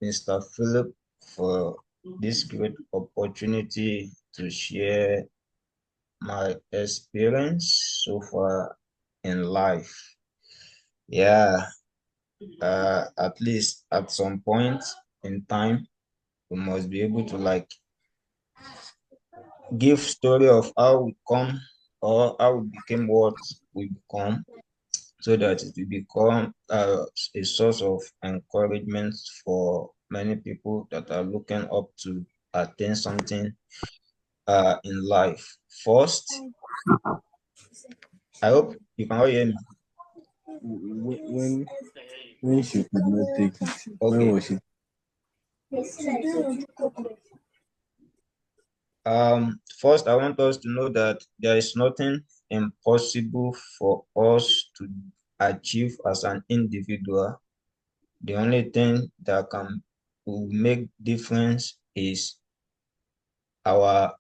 Mr. Philip, for this great opportunity to share my experience so far in life. Yeah, at least at some point in time, we must be able to like give story of how we come or how we became what we become, so that it will become a source of encouragement for many people that are looking up to attain something in life. First, I hope you can all hear me. When when she could not take it, when Okay. was she? First, I want us to know that there is nothing impossible for us to achieve as an individual. The only thing that can will make difference is our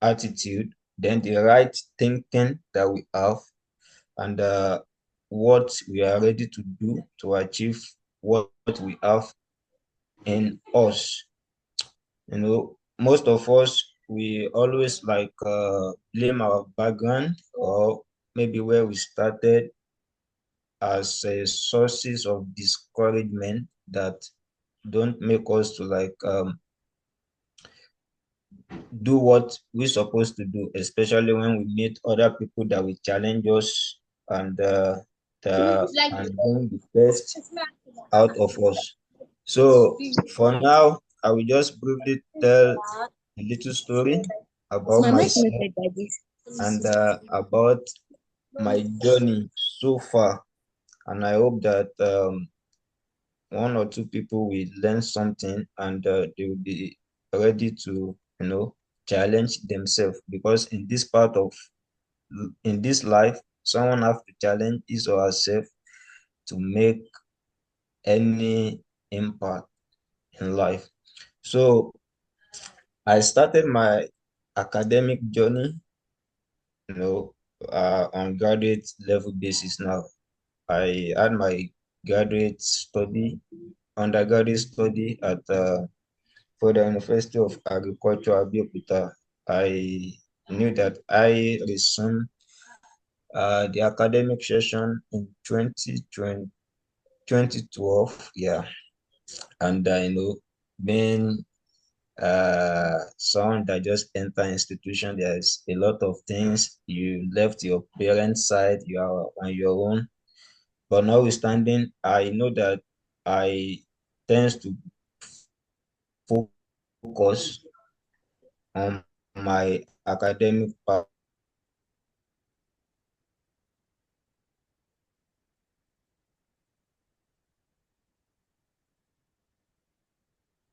attitude, then the right thinking that we have, and what we are ready to do to achieve what we have in us. Most of us, we always like blame our background or maybe where we started as a sources of discouragement that don't make us to like do what we're supposed to do, especially when we meet other people that will challenge us and and bring the best out of us. So for now, I will just briefly tell a little story about My mic myself connected like this. and about my journey so far. And I hope that one or two people will learn something and they will be ready to, challenge themselves, because in this life, someone have to challenge his or herself to make any impact in life. So I started my academic journey, on graduate level basis now. I had my undergraduate study at for the University of Agriculture, Abeokuta. I knew that I resumed the academic session in 2012, yeah. And, being someone that just enter institution, there's a lot of things. You left your parents' side, you are on your own. But notwithstanding, I know that I tends to focus on my academic part.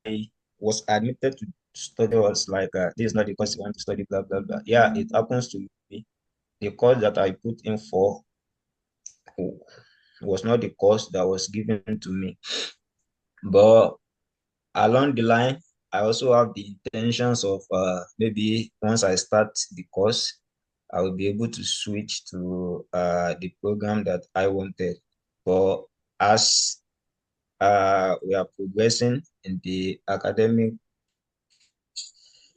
I was admitted to study was like, this is not the course you want to study, blah, blah, blah. Yeah, it happens to me. The course that I put in for was not the course that was given to me. But along the line, I also have the intentions of maybe once I start the course, I will be able to switch to the program that I wanted. But as we are progressing in the academic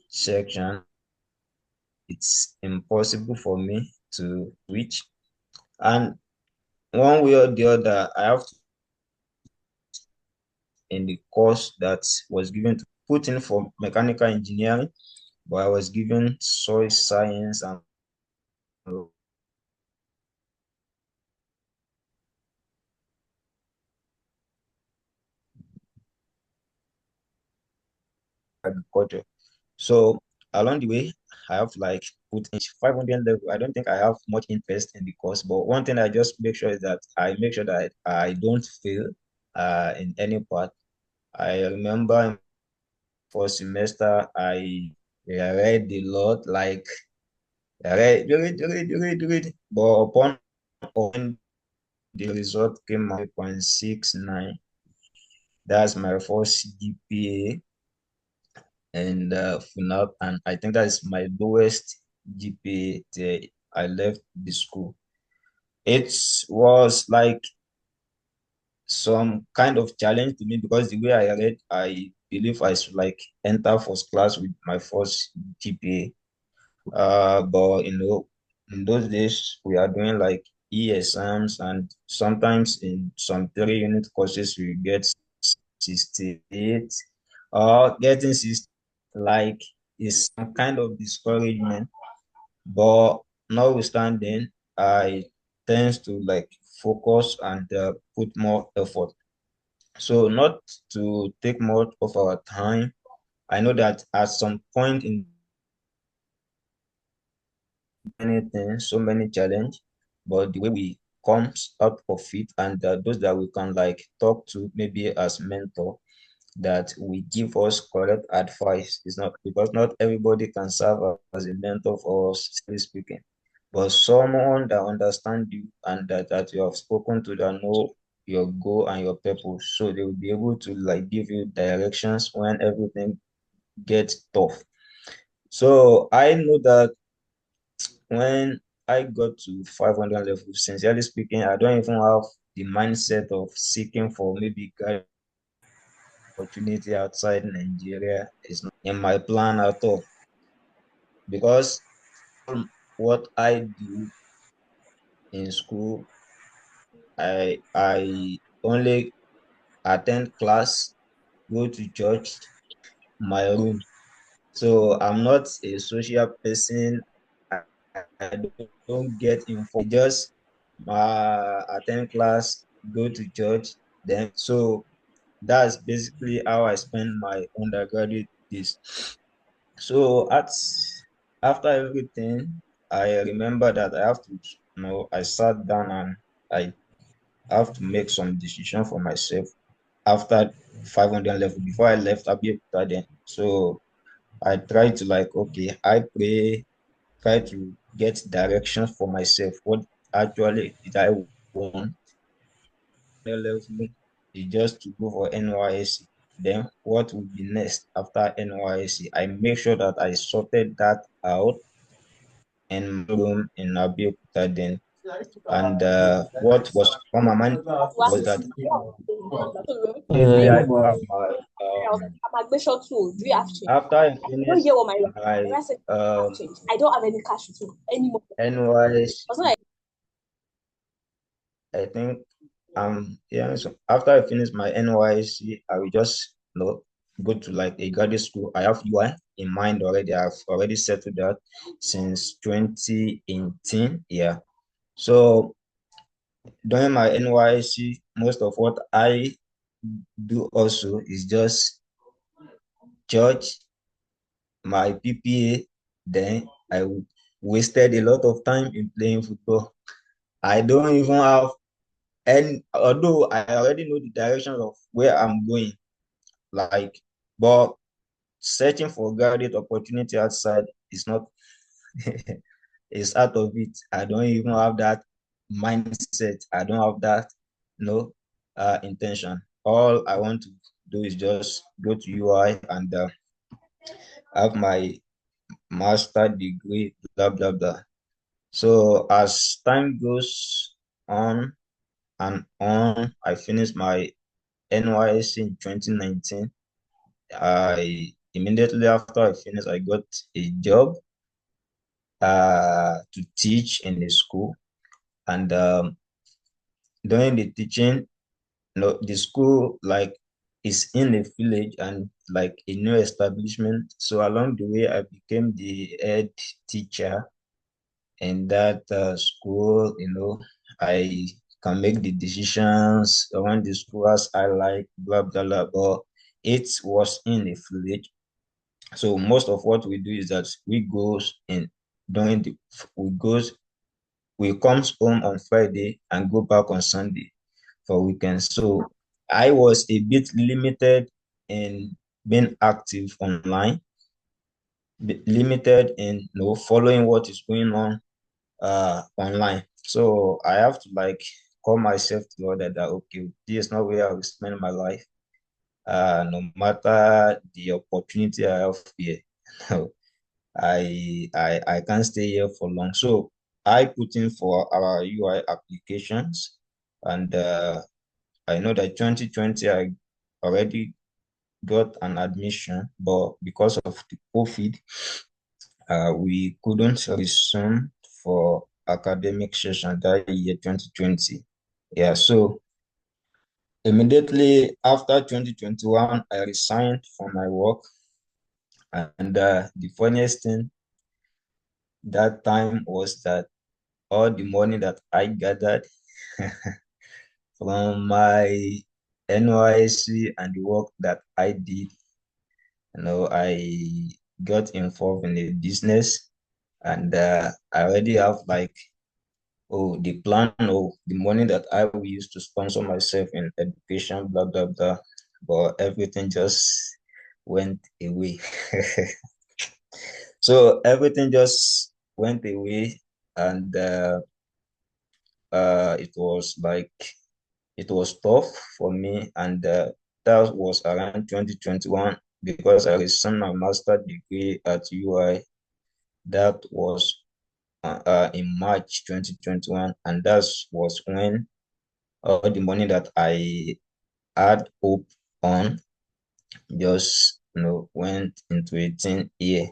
section, it's impossible for me to switch. And one way or the other, I have to in the course that was given to put in for mechanical engineering, but I was given soil science and agriculture. So along the way, I have like put in 500 level. I don't think I have much interest in the course, but one thing I just make sure is that I make sure that I don't fail in any part. I remember in first semester, I read a lot, like read. But upon when the result came out 0.69, that's my first GPA and FUNAP, and I think that is my lowest GPA till I left the school. It was like some kind of challenge to me because the way I read, I believe I should like enter first class with my first GPA. But in those days we are doing like exams, and sometimes in some 3 unit courses we get 68 or getting 60, like is some kind of discouragement. But notwithstanding, I tend to like focus and put more effort. So not to take more of our time, I know that at some point in anything, so many challenge, but the way we comes out of it, and those that we can like talk to maybe as mentor, that we give us correct advice. It's not because not everybody can serve as a mentor for us, strictly speaking, but someone that understands you and that you have spoken to, that know your goal and your purpose, so they will be able to like give you directions when everything gets tough. So I know that when I got to 500 level, sincerely speaking, I don't even have the mindset of seeking for maybe career opportunity outside Nigeria. Is not in my plan at all, because what I do in school, I only attend class, go to church, my room. So I'm not a social person. I, I don't get involved. Just attend class, go to church, then so that's basically how I spend my undergraduate days. So after everything, I remember that I have to, I sat down and I have to make some decision for myself after 500 level before I left Abeokuta then. So I try to like, okay, I pray, try to get directions for myself. What actually did I want? The level is just to go for NYSC. Then what will be next after NYSC? I make sure that I sorted that out in my room in Abeokuta then. And what was on my mind was that immediately I have my after I finished my NYSC, I think yeah, so after I finish my NYSC, I will just go to like a graduate school. I have UI in mind already. I've already settled that since 2018. Yeah. So during my NYSC, most of what I do also is just church, my PPA. Then I wasted a lot of time in playing football. I don't even have, and although I already know the direction of where I'm going, like, but searching for graduate opportunity outside is not, it's out of it. I don't even have that mindset. I don't have that, no, intention. All I want to do is just go to UI and have my master degree, blah, blah, blah. So as time goes on and on, I finished my NYSC in 2019. I immediately after I finished, I got a job to teach in the school. And during the teaching, the school like is in a village and like a new establishment. So along the way, I became the head teacher in that school. I can make the decisions around the school as I like, blah blah blah. But it was in a village. So most of what we do is that we goes in during the we goes we comes home on Friday and go back on Sunday for weekends. So I was a bit limited in being active online, limited in following what is going on online. So I have to like call myself to order that okay, this is not where I will spend my life. No matter the opportunity I have here. I can't stay here for long. So I put in for our UI applications, and I know that 2020 I already got an admission, but because of the COVID, we couldn't resume for academic session that year 2020. Yeah, so immediately after 2021, I resigned from my work. And the funniest thing that time was that all the money that I gathered from my NYC and the work that I did, I got involved in a business, and I already have like, the plan, the money that I will use to sponsor myself in education, blah, blah, blah. But everything just went away. So everything just went away, and it was like, it was tough for me, and that was around 2021 because I received my master degree at UI. That was in March 2021, and that was when all the money that I had hope on just went into a thin air.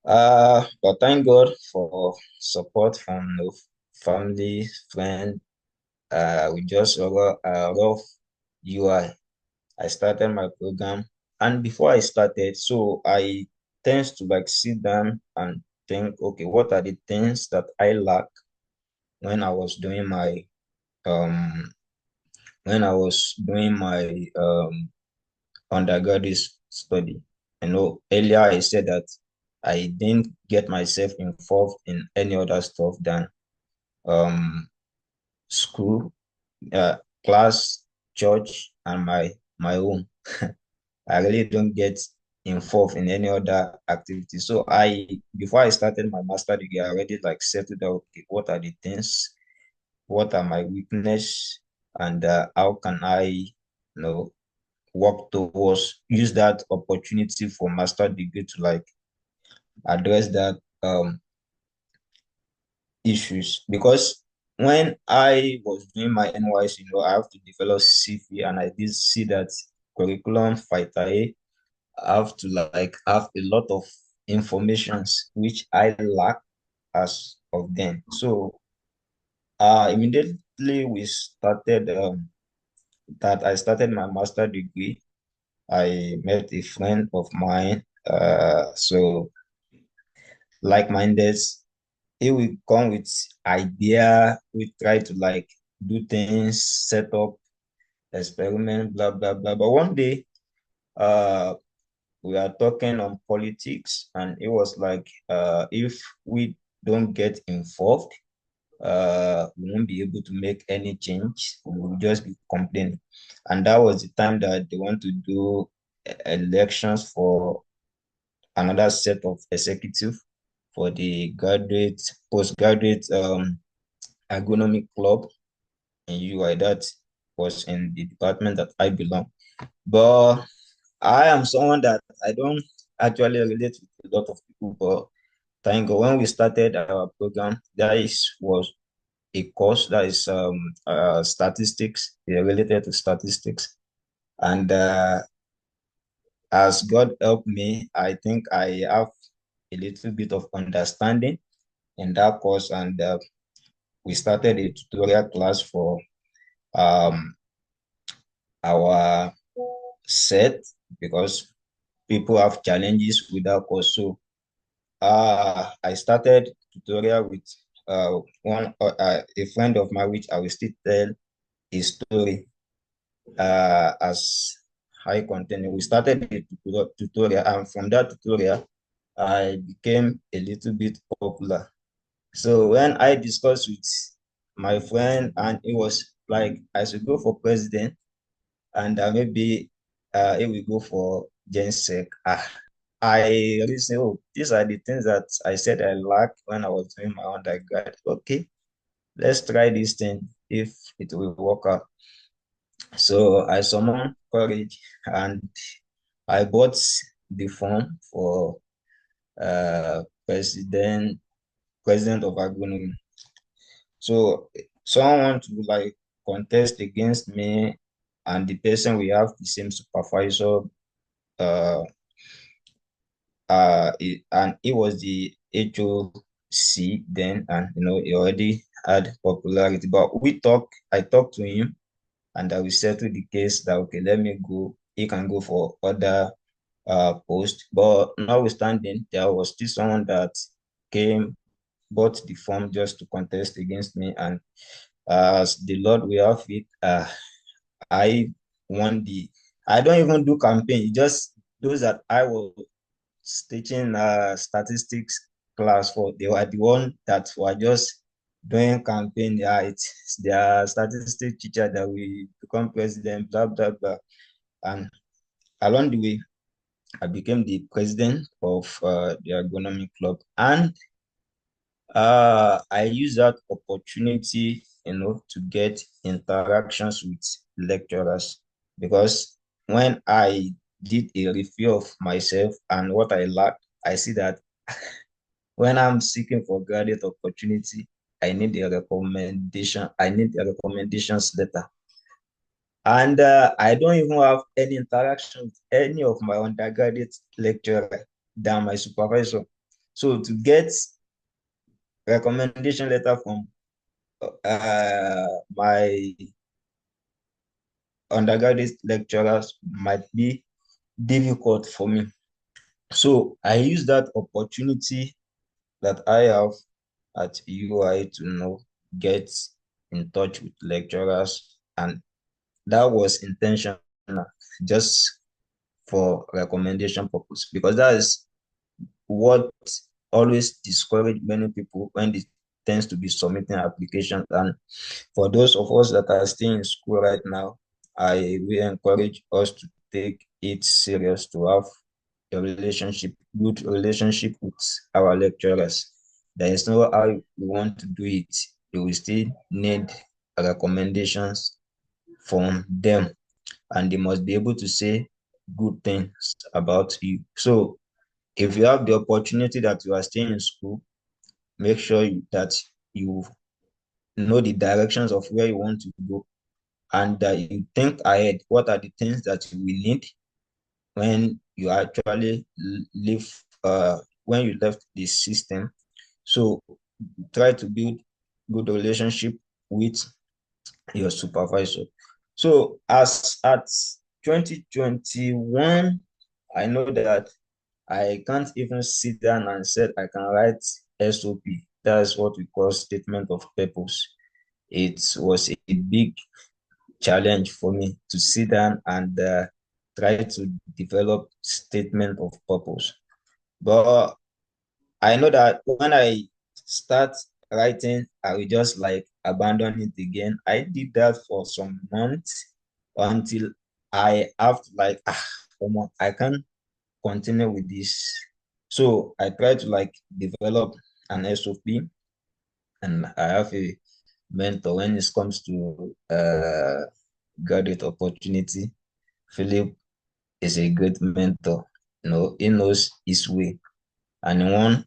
But thank God for support from family, friend. We just rough UI. I started my program, and before I started, so I tend to like sit down and think, okay, what are the things that I lack when I was doing my um undergraduate study. Earlier I said that I didn't get myself involved in any other stuff than um school, uh, class, church, and my home. I really don't get involved in any other activity. So before I started my master degree, I already like settled out, okay, what are the things, what are my weakness, and how can I, work towards use that opportunity for master degree to like address that issues. Because when I was doing my NYC, I have to develop CV, and I did see that curriculum vitae. I have to like have a lot of informations which I lack as of then. So immediately we started that I started my master degree. I met a friend of mine. So like-minded, he will come with idea. We try to like do things, set up experiment, blah blah blah. But one day, uh, we are talking on politics, and it was like, if we don't get involved, we won't be able to make any change. We will just be complaining. And that was the time that they want to do elections for another set of executive for the graduate, postgraduate agronomic club in UI. That was in the department that I belong. But I am someone that I don't actually relate with a lot of people. But thank God, when we started our program, was a course that is statistics, related to statistics. And as God helped me, I think I have a little bit of understanding in that course. And we started a tutorial class for um, our set, because people have challenges with that course. So I started tutorial with a friend of mine, which I will still tell his story as high content. We started a tutorial, and from that tutorial, I became a little bit popular. So when I discussed with my friend, and it was like I should go for president, and maybe it will go for Gensec. I really say, oh, these are the things that I said I lacked when I was doing my undergrad. Okay, let's try this thing if it will work out. So I summoned courage, and I bought the form for president of agronomy. So someone want to like contest against me, and the person we have the same supervisor. Uh, and he was the HOC then, and he already had popularity. But I talked to him, and we settled the case that okay, let me go. He can go for other post. But notwithstanding, there was still someone that came, bought the form just to contest against me, and as the Lord will have it, I won the. I don't even do campaign. Just those that I was teaching statistics class for. They were the one that were just doing campaign. Yeah, it's their statistics teacher that we become president. Blah blah blah. And along the way, I became the president of the agronomy club, and I use that opportunity, to get interactions with lecturers, because when I did a review of myself and what I lacked, I see that when I'm seeking for graduate opportunity, I need a recommendation. I need a recommendations letter. And I don't even have any interaction with any of my undergraduate lecturer than my supervisor. So to get recommendation letter from my undergraduate lecturers might be difficult for me. So I use that opportunity that I have at UI to get in touch with lecturers, and that was intentional, just for recommendation purpose, because that is what always discourage many people when it tends to be submitting applications. And for those of us that are still in school right now, I will encourage us to take it serious, to have good relationship with our lecturers. There is no how you want to do it. You will still need recommendations from them, and they must be able to say good things about you. So if you have the opportunity that you are staying in school, make sure that you know the directions of where you want to go, and that you think ahead. What are the things that you will need when you actually leave, when you left the system? So try to build good relationship with your supervisor. So as at 2021, I know that I can't even sit down and said I can write SOP. That's what we call statement of purpose. It was a big challenge for me to sit down and try to develop statement of purpose. But I know that when I start writing, I will just like abandon it again. I did that for some months until I have to like, come on, I can't continue with this. So I try to like develop an SOP, and I have a mentor when it comes to graduate opportunity. Philip is a great mentor. He knows his way, and in one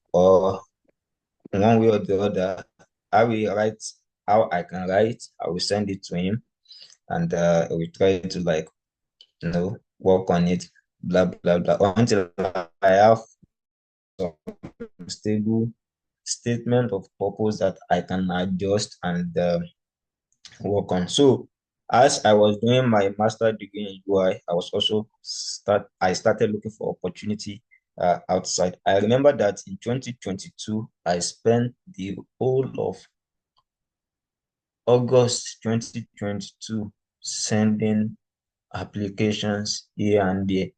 way or the other, I will write how I can write. I will send it to him, and we try to like work on it. Blah blah blah until I have some stable statement of purpose that I can adjust and work on. So as I was doing my master degree in UI, I started looking for opportunity outside. I remember that in 2022, I spent the whole of August 2022 sending applications here and there.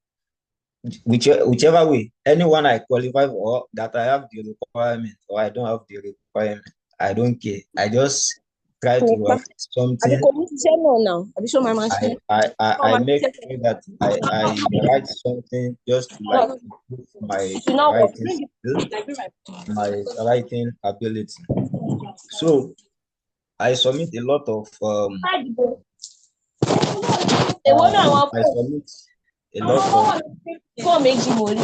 Whichever way, anyone I qualify for, that I have the requirement or I don't have the requirement, I don't care. I just try to write Àbí something. kò ní ṣiṣẹ́ náà now? Àbí ṣó máa máa ṣe? I make sure that I write something just to like improve my You know what? writing skill, my writing ability. So I submit a lot of Èwo náà àwọn I submit a lot of fọ́ọ̀ méjì mo rí.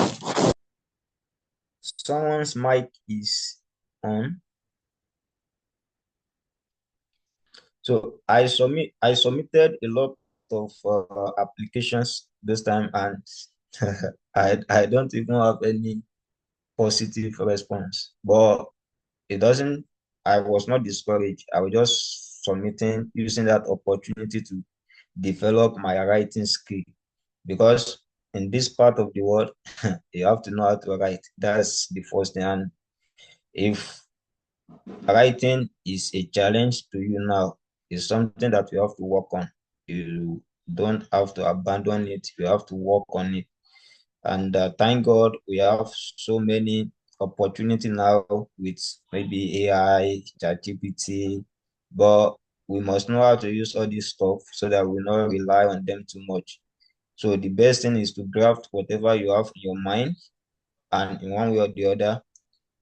someone's mic is on. So I submitted a lot of applications this time, and I don't even have any positive response. But it doesn't. I was not discouraged. I was just submitting, using that opportunity to develop my writing skill, because in this part of the world, you have to know how to write. That's the first thing. And if writing is a challenge to you now, it's something that you have to work on. You don't have to abandon it. You have to work on it. And thank God we have so many opportunity now with maybe AI, ChatGPT, but we must know how to use all this stuff so that we not rely on them too much. So the best thing is to draft whatever you have in your mind, and in one way or the other,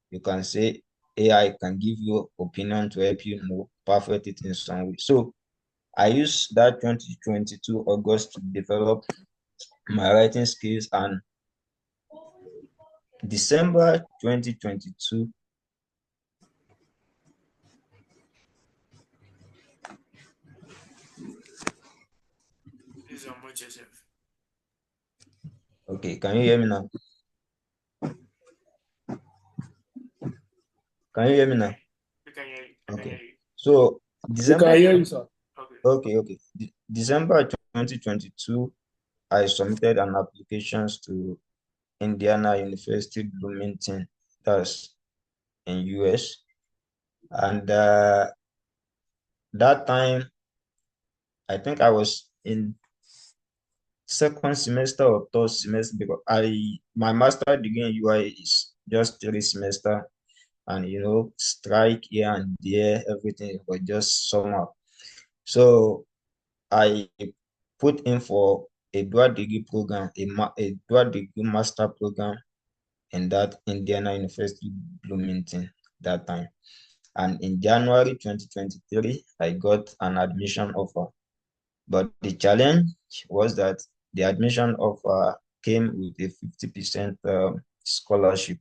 you can say AI can give you opinion to help you know perfect it in some way. So I used that 2022 August to develop my writing skills, and December 2022. Please unmute yourself. Okay, can you hear me now? Can you hear me now? We can hear you. I can hear Okay. you. So We can December, hear you, sir. Okay. okay. December 2022, I submitted an applications to Indiana University Bloomington, that's in US. And that time, I think I was in second semester or third semester, because my master degree in UI is just 3 semester, and strike here and there, everything was just somehow. So I put in for a dual degree program, a dual degree master program in that Indiana University Bloomington that time. And in January 2023, I got an admission offer. But the challenge was that the admission offer came with a 50% scholarship.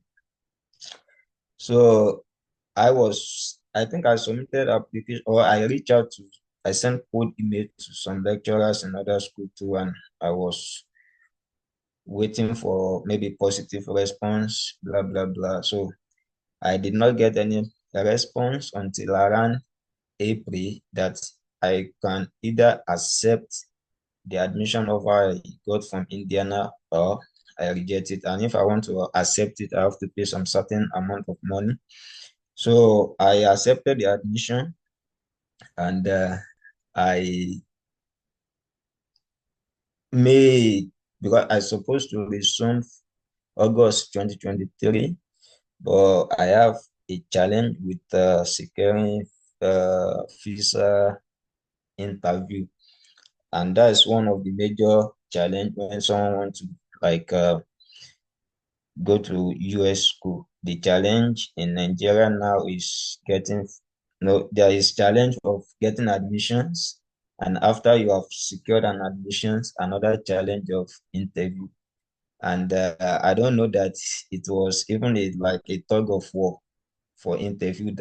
So I think I submitted application, or I sent cold email to some lecturers in other school too, and I was waiting for maybe positive response, blah, blah, blah. So I did not get any response until around April, that I can either accept the admission offer I got from Indiana, or I reject it. And if I want to accept it, I have to pay some certain amount of money. So I accepted the admission, and I made, because I supposed to resume August 2023, but I have a challenge with securing visa interview, and that is one of the major challenge when someone wants to like go to US school. The challenge in Nigeria now is getting no, there is challenge of getting admissions, and after you have secured an admissions, another challenge of interview. And I don't know that it was even like a tug of war for interview.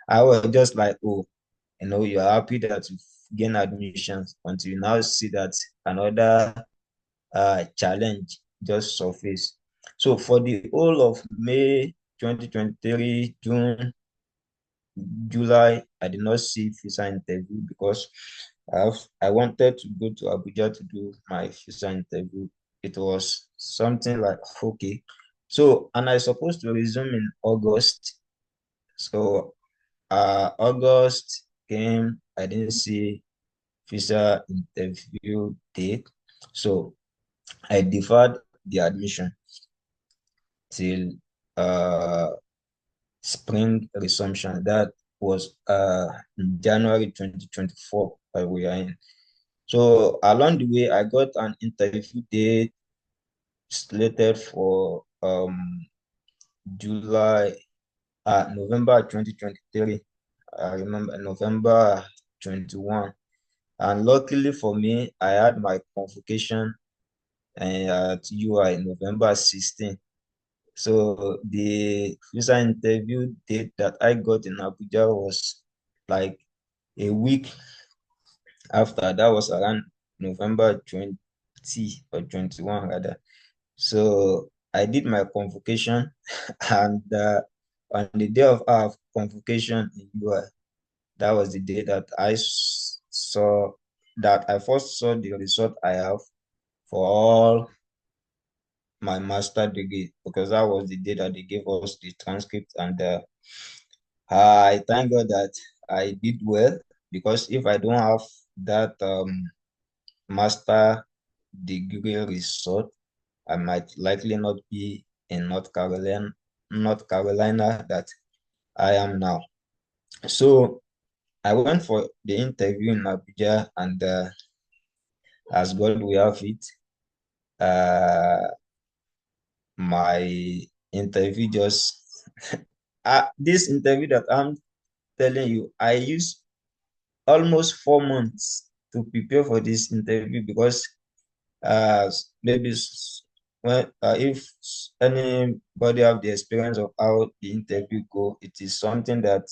I was just like, oh, you're happy that you gain admissions, until you now see that another challenge just surface. So for the whole of May 2023, June, July, I did not see visa interview, because I wanted to go to Abuja to do my visa interview. It was something like, okay. So, and I supposed to resume in August. So August came, I didn't see visa interview date. So I deferred the admission till uh, spring resumption. That was in January 2024 that we are in. So along the way, I got an interview date slated for July, November 2023. I remember November 21. And luckily for me, I had my convocation at UI November 16. So the visa interview date that I got in Abuja was like a week after, that was around November 20 or 21 rather. So I did my convocation and on the day of our convocation in UI, that was the day that saw that I first saw the result I have for all my master degree, because that was the day that they gave us the transcript, and I thank God that I did well, because if I don't have that master degree result, I might likely not be in North Carolina that I am now. So I went for the interview in Abuja, and as God will have it, uh, my interview just this interview that I'm telling you, I used almost 4 months to prepare for this interview, because maybe when if anybody have the experience of how the interview go, it is something that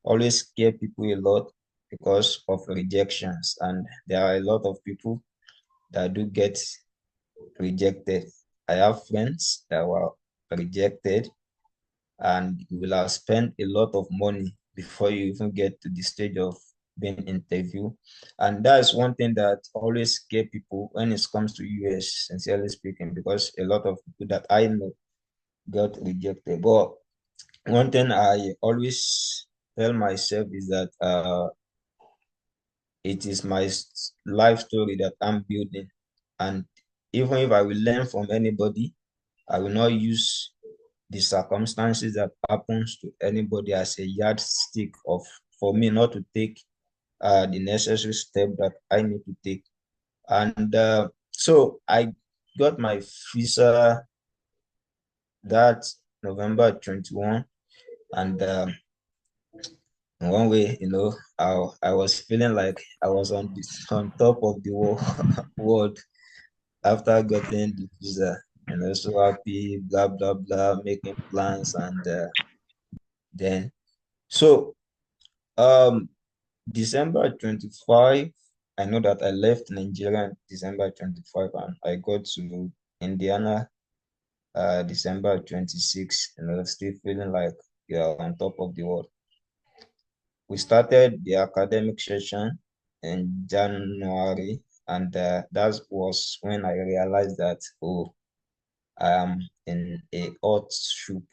always scare people a lot because of rejections, and there are a lot of people that do get rejected. I have friends that were rejected, and you will have spent a lot of money before you even get to the stage of being interviewed. And that's one thing that always scare people when it comes to US, sincerely speaking, because a lot of people that I know got rejected. But one thing I always tell myself is that it is my life story that I'm building. And even if I will learn from anybody, I will not use the circumstances that happens to anybody as a yardstick of for me not to take the necessary step that I need to take. And so I got my visa that November 21, and in one way, I was feeling like I was on top of the world after getting the visa, so happy, blah blah blah, making plans, and then so um December 25, I know that I left Nigeria December 25, and I got to Indiana December 26, still feeling like you're on top of the world. We started the academic session in January, and that was when I realized that, oh, I am in a hot soup.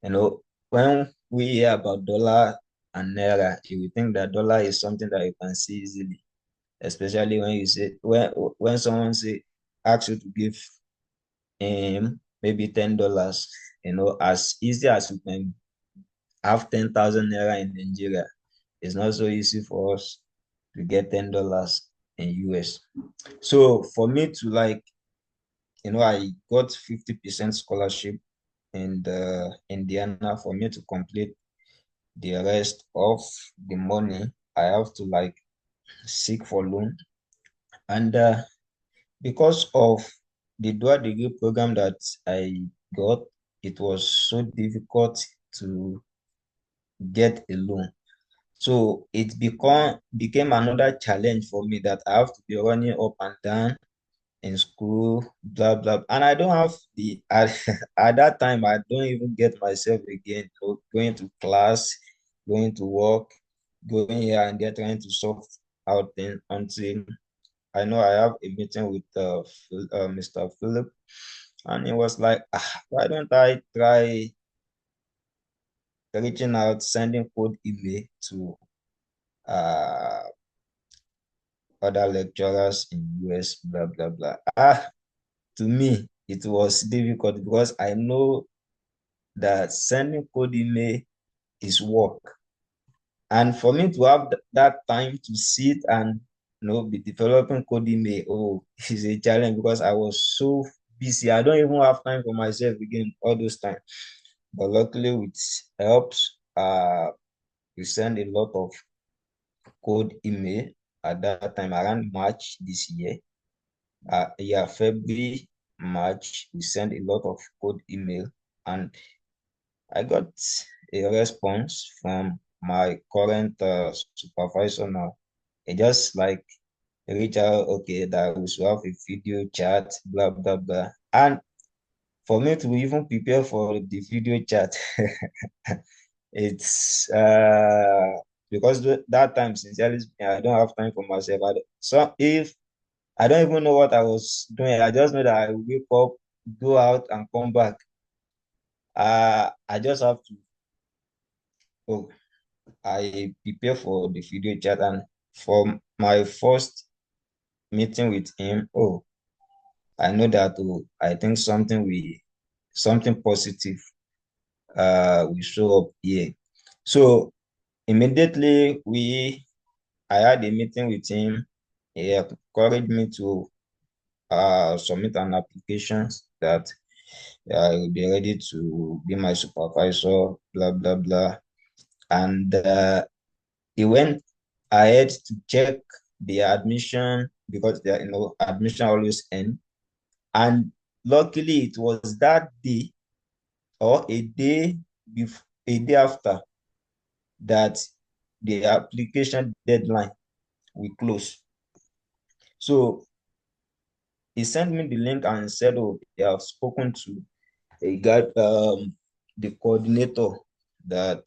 When we hear about dollar and naira, you will think that dollar is something that you can see easily, especially when you say when someone asks you to give him maybe $10, as easy as you can have 10,000 naira in Nigeria. It's not so easy for us to get $10 in US. So for me to I got 50% scholarship in the Indiana. For me to complete the rest of the money, I have to seek for loan. And because of the dual degree program that I got, it was so difficult to get a loan. So it became another challenge for me that I have to be running up and down in school, blah blah. And I don't have at that time I don't even get myself again, going to class, going to work, going here and there, trying to solve out things until I know I have a meeting with Mr. Philip, and he was like, why don't I try reaching out, sending code email to uh, other lecturers in US, blah, blah, blah. To me, it was difficult because I know that sending code email is work. And for me to have that time to sit and be developing code email, oh, is a challenge because I was so busy. I don't even have time for myself again all those time. But luckily with helps, we send a lot of code email at that time around March this year. Yeah, February, March, we sent a lot of code email, and I got a response from my current supervisor now. He just like reach out, okay, that we should have a video chat, blah blah blah. And for me to even prepare for the video chat, it's because that time, sincerely speaking, I don't have time for myself. So if I don't even know what I was doing, I just know that I wake up, go out, and come back. I just have to. Oh, I prepare for the video chat, and for my first meeting with him, oh, I know that, oh, I think something positive will show up here. So immediately I had a meeting with him. He encouraged me to submit an application that I will be ready to be my supervisor, blah blah blah. And he went ahead to check the admission, because admission always end. And luckily, it was that day or a day after that the application deadline will close. So he sent me the link and said, "Oh, they have spoken to a guy, the coordinator, that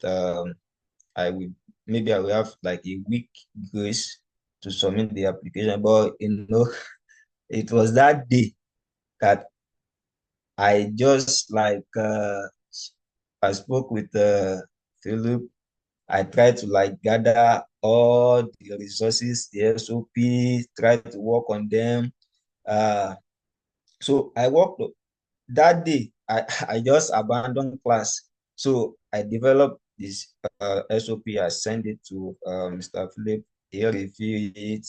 I will I will have like a week grace to submit the application." But it was that day that I just like I spoke with Philip. I tried to like gather all the resources, the SOP, try to work on them. Uh, so I worked that day. I just abandoned class. So I developed this SOP. I sent it to Mr. Philip. He reviewed it.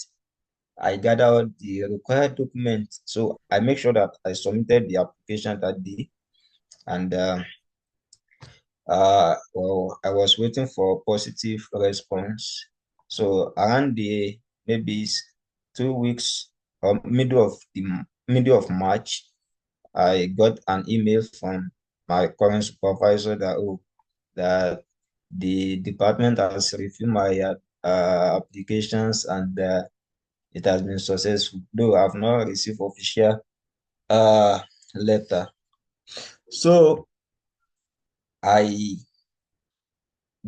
I gathered the required documents. So I make sure that I submitted the application that day. And well, I was waiting for positive response. So around the maybe 2 weeks or middle of March, I got an email from my current supervisor that, oh, that the department has reviewed my applications, and it has been successful. Though I've not received official uh letter. So I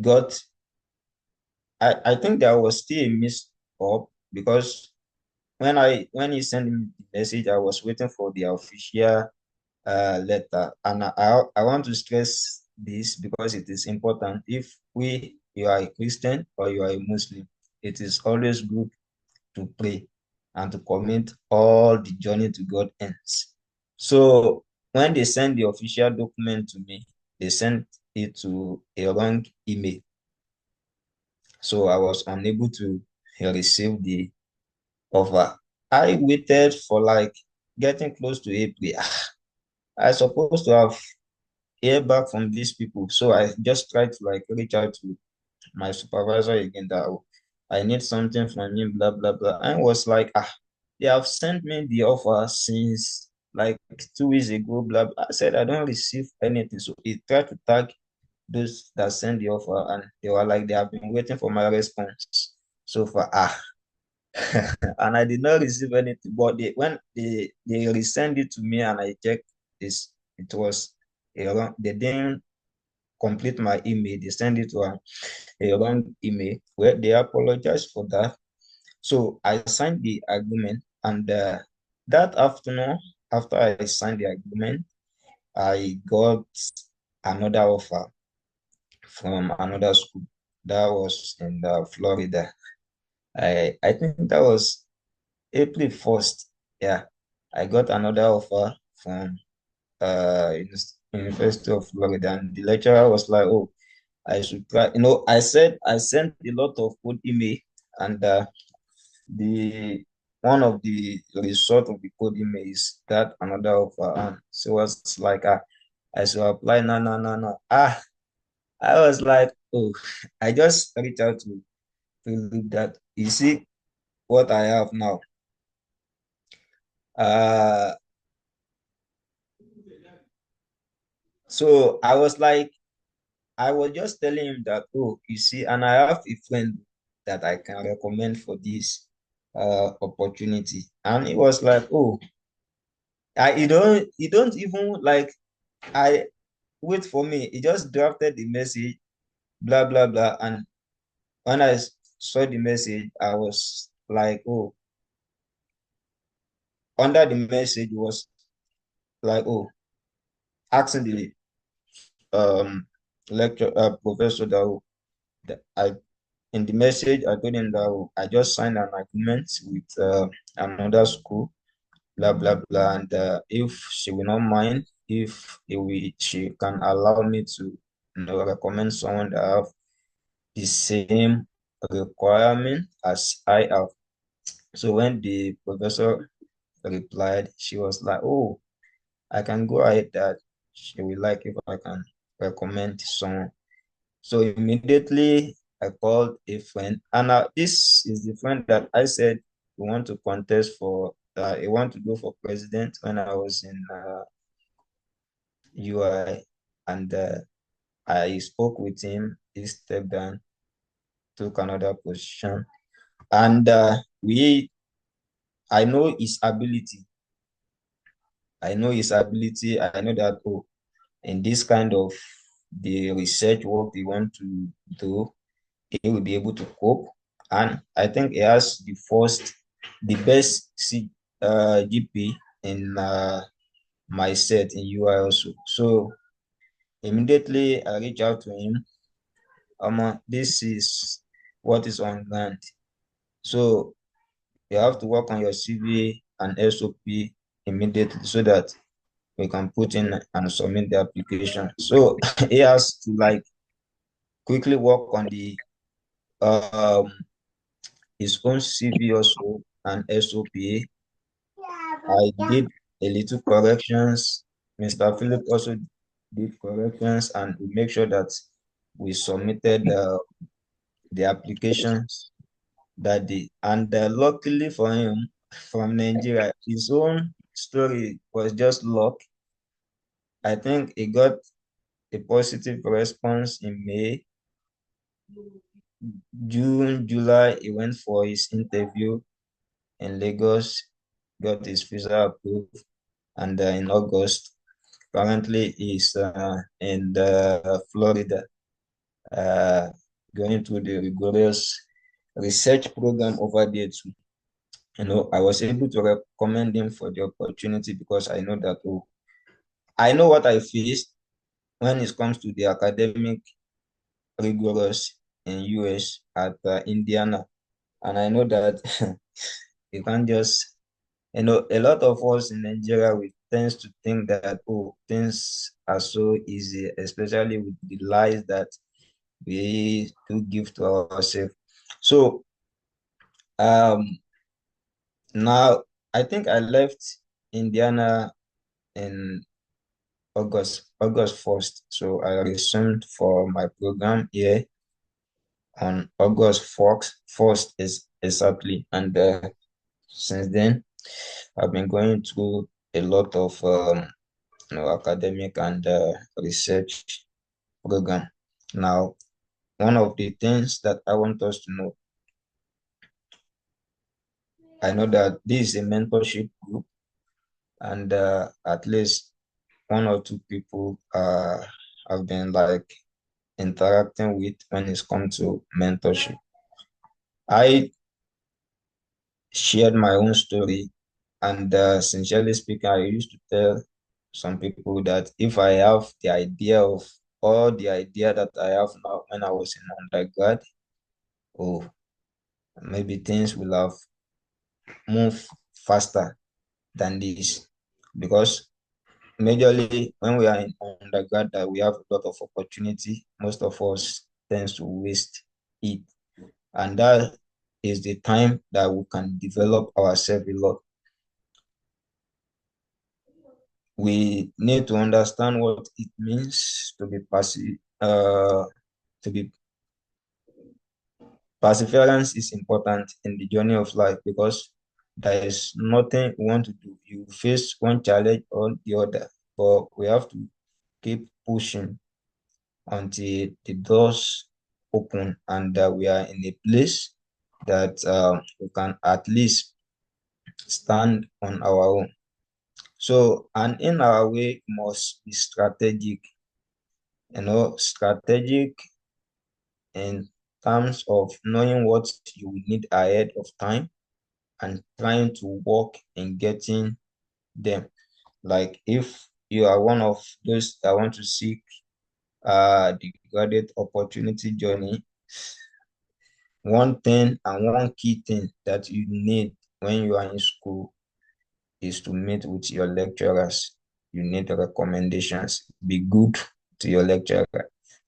got I think there was still a mix up, because when he sent me the message, I was waiting for the official letter. And I want to stress this because it is important. If you are a Christian or you are a Muslim, it is always good to pray and to commit all the journey to God ends. So when they send the official document to me, they sent it to a wrong email. So I was unable to receive the offer. I waited for like getting close to April. I supposed to have hear back from these people. So I just tried to like reach out to my supervisor again, that, oh, I need something from him, blah blah blah. And was like, they have sent me the offer since like 2 weeks ago, blah, blah. I said I don't receive anything. So he tried to tag those that sent the offer, and they were like, they have been waiting for my response so far. And I did not receive anything. But when they resend it to me and I checked this, it was they didn't complete my email. They sent it to a wrong email, where they apologized for that. So I signed the agreement, and that afternoon, after I signed the agreement, I got another offer from another school that was in Florida. I think that was April 1st. Yeah, I got another offer from University of Florida, and the lecturer was like, "Oh, I should try." I sent a lot of good email, and the one of the result of the code email is that another offer, and so it's like, I should apply. No, no, no, no. I was like, oh, I just reached out to Philip that, you see what I have now. Uh, so I was like, I was just telling him that, oh, you see, and I have a friend that I can recommend for this opportunity. And he was like, oh, you don't even like, I wait for me. He just drafted the message, blah, blah, blah. And when saw the message, I was like, oh, under the message was like, oh, asking the um lecture professor that, that I in the message I told him that I just signed an agreement with another school, blah blah blah, and if she will not mind, if she can allow me to recommend someone that have the same requirement as I have. So when the professor replied, she was like, "Oh, I can go ahead that she will like if I can recommend someone." So immediately I called a friend, and this is the friend that I said we want to contest for. I want to go for president when I was in UI, and I spoke with him. He stepped down, took another position, and I know his ability. I know his ability. I know that, oh, in this kind of the research work we want to do, he will be able to cope. And I think he has the best GP in my set in UI also. So immediately I reach out to him. This is what is on ground. So you have to work on your CV and SOP immediately so that we can put in and submit the application. So he has to like quickly work on the um his own CV also and SOP. I did a little corrections. Mr. Philip also did corrections, and we make sure that we submitted the applications that day. And luckily for him, from Nigeria, his own story was just luck. I think he got a positive response in May. June, July, he went for his interview in Lagos, got his visa approved, and in August, currently he's in Florida, uh, going through the rigorous research program over there too. I was able to recommend him for the opportunity because I know that, oh, I know what I faced when it comes to the academic rigorous in US at Indiana, and I know that you can't just, a lot of us in Nigeria, we tends to think that, oh, things are so easy, especially with the lies that we do give to ourselves. So um now I think I left Indiana in August 1st. So I resumed for my program here on August 1st is exactly. And since then I've been going through a lot of academic and research program. Now, one of the things that I want us to know, I know that this is a mentorship group, and at least one or two people have been like interacting with when it's come to mentorship. I shared my own story, and sincerely speaking, I used to tell some people that if I have the idea of all the idea that I have now when I was in undergrad, oh, maybe things will have moved faster than this. Because majorly when we are in undergrad, that we have a lot of opportunity, most of us tends to waste it. And that is the time that we can develop ourselves a lot. We need to understand what it means to be passive, to be perseverance is important in the journey of life because there is nothing we want to do. You face one challenge or the other, but we have to keep pushing until the doors open and we are in a place that we can at least stand on our own. So, and in our way must be strategic, strategic in terms of knowing what you will need ahead of time and trying to work in getting them. Like if you are one of those that want to seek the graduate opportunity journey, one thing and one key thing that you need when you are in school is to meet with your lecturers. You need recommendations. Be good to your lecturer.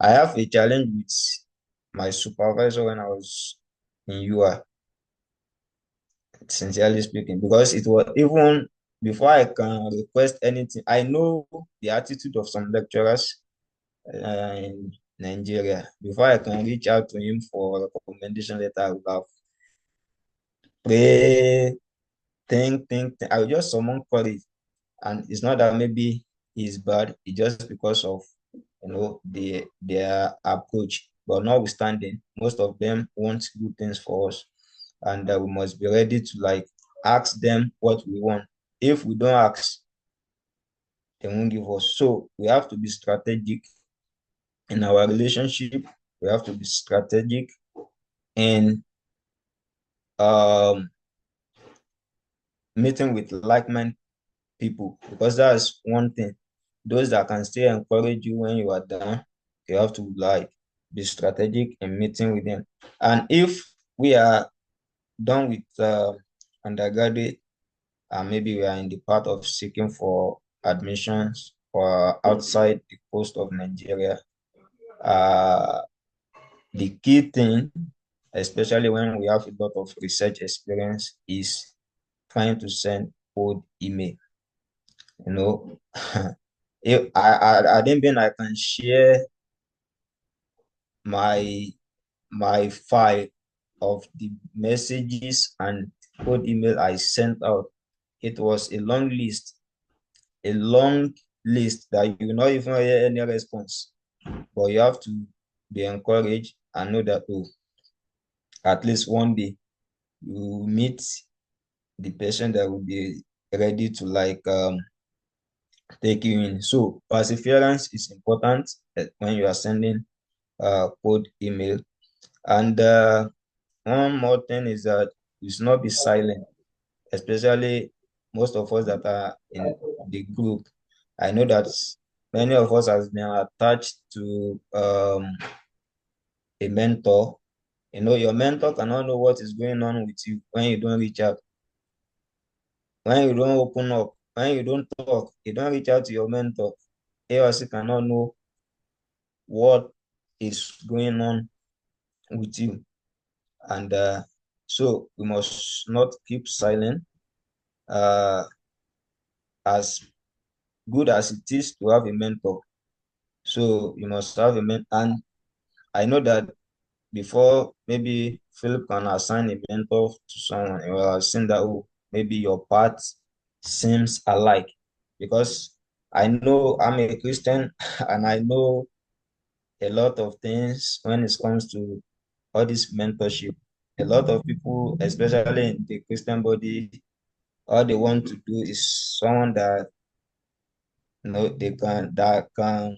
I have a challenge with my supervisor when I was in UI, sincerely speaking, because it was even before I can request anything. I know the attitude of some lecturers in Nigeria. Before I can reach out to him for a recommendation letter, I will have pray, think. I will just summon courage. And it's not that maybe he's bad, it's just because of their approach. But notwithstanding, most of them want good things for us. And we must be ready to like ask them what we want. If we don't ask, they won't give us. So we have to be strategic in our relationship. We have to be strategic in um, meeting with like-minded people, because that's one thing. Those that can still encourage you when you are down, you have to like be strategic in meeting with them. And if we are done with undergraduate, and maybe we are in the part of seeking for admissions or outside the coast of Nigeria, uh, the key thing, especially when we have a lot of research experience, is trying to send cold email. You know, if I didn't mean I can share my file of the messages and code email I sent out. It was a long list that you will not even hear any response. But you have to be encouraged and know that, oh, at least one day you meet the person that will be ready to like take you in. So perseverance is important when you are sending code email. And one more thing is that you should not be silent, especially most of us that are in the group. I know that many of us has been attached to a mentor. Your mentor cannot know what is going on with you when you don't reach out, when you don't open up, when you don't talk, you don't reach out to your mentor. He or she cannot know what is going on with you. And so we must not keep silent. Uh, as good as it is to have a mentor, so you must have a mentor. And I know that before maybe Philip can assign a mentor to someone, you will have seen that, oh, maybe your path seems alike. Because I know I'm a Christian and I know a lot of things when it comes to all this mentorship. A lot of people, especially in the Christian body, all they want to do is someone that that can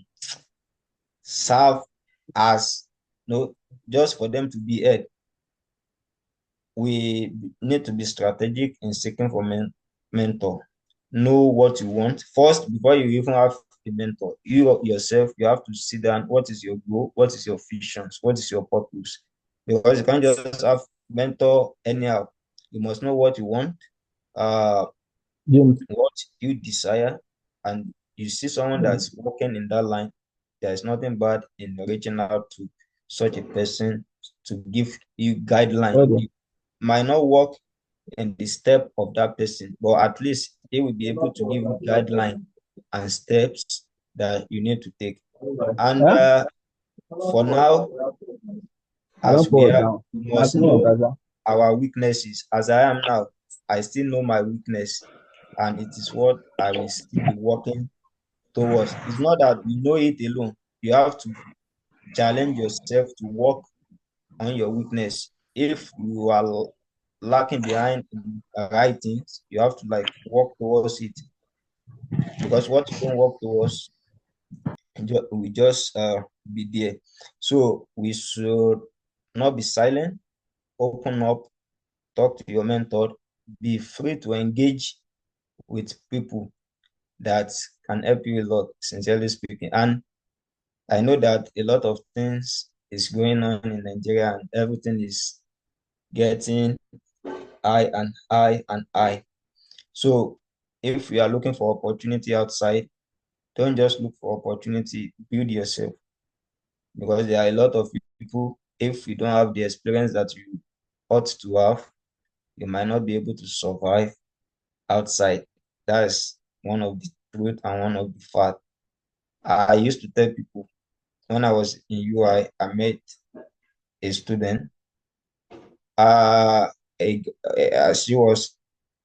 serve as just for them to be heard. We need to be strategic in seeking for mentor. Know what you want first before you even have a mentor. You yourself, you have to sit down. What is your goal? What is your visions? What is your purpose? Because you can't just have mentor anyhow. You must know what you want, uh, James, what you desire, and you see someone that's working in that line. There is nothing bad in reaching out to such a person to give you guideline. brother, You might not work in the step of that person, but at least they will be able to give you guideline and steps that you need to take. And huh? for now, I don't as we fall are, down. we must Nothing on know Gaza. our weaknesses. As I am now, I still know my weakness, and it is what I will still be working towards. It's not that you know it alone. You have to challenge yourself to work on your weakness. If you are lacking behind in right things, you have to like work towards it, because what you don't work towards will just be there. So we should not be silent, open up, talk to your mentor, be free to engage with people that can help you a lot, sincerely speaking. And I know that a lot of things is going on in Nigeria and everything is getting high and high and high. So if you are looking for opportunity outside, don't just look for opportunity, build yourself, because there are a lot of people, if you don't have the experience that you ought to have, you might not be able to survive outside. That is one of the truth and one of the fact. I used to tell people when I was in I met a student. Uh, she was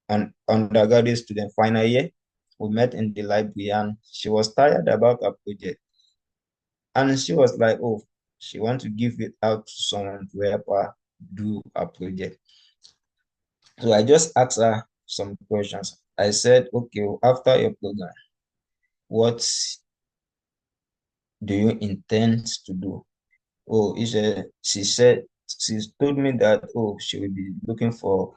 an undergraduate student, final year. We met in the library and she was tired about her project. And she was like, oh, she want to give it out to someone to help her do a project. So I just asked her some questions. I said, okay, well, after your program, what do you intend to do? Oh, she said, she told me that, oh, she will be looking for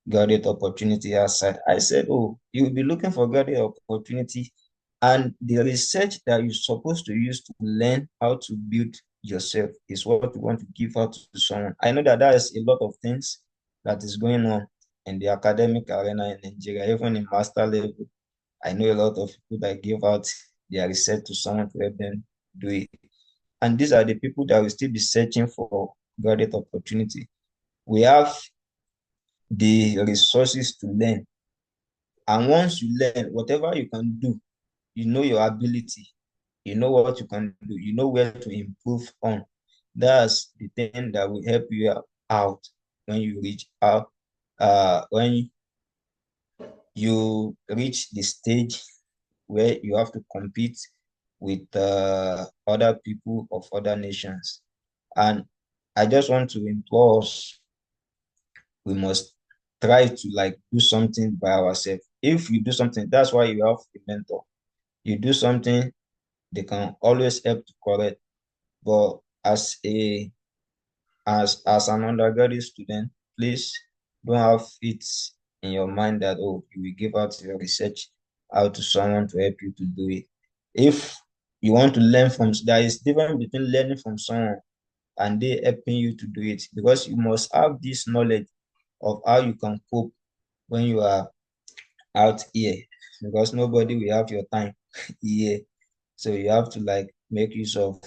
graduate opportunity outside. I said, oh, you will be looking for graduate opportunity, and the research that you're supposed to use to learn how to build yourself is what you want to give out to someone. I know that there is a lot of things that is going on in the academic arena in Nigeria, even in master level. I know a lot of people that give out their research to someone to help them do it. And these are the people that will still be searching for graduate opportunity. We have the resources to learn. And once you learn, whatever you can do, you know your ability, you know what you can do, you know where to improve on. That's the thing that will help you out when you reach out, when you reach the stage where you have to compete with other people of other nations. And I just want to implore us, we must try to like do something by ourselves. If you do something, that's why you have a mentor. You do something, they can always help to correct. But as an undergraduate student, please don't have it in your mind that, oh, you will give out your research out to someone to help you to do it. If you want to learn from, there is difference between learning from someone and they helping you to do it, because you must have this knowledge of how you can cope when you are out here, because nobody will have your time here. So you have to like make use of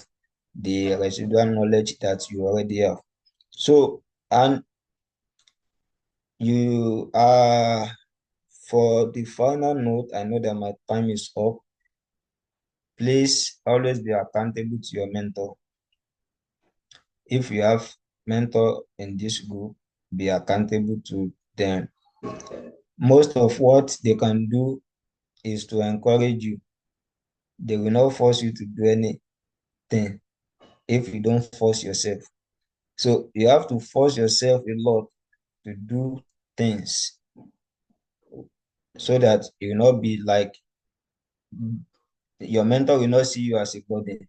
the residual knowledge that you already have. So, and you are, for the final note, I know that my time is up. Please always be accountable to your mentor. If you have mentor in this group, be accountable to them. Most of what they can do is to encourage you. They will not force you to do anything if you don't force yourself. So you have to force yourself a lot to do things, so that you will not be like, your mentor will not see you as a burden,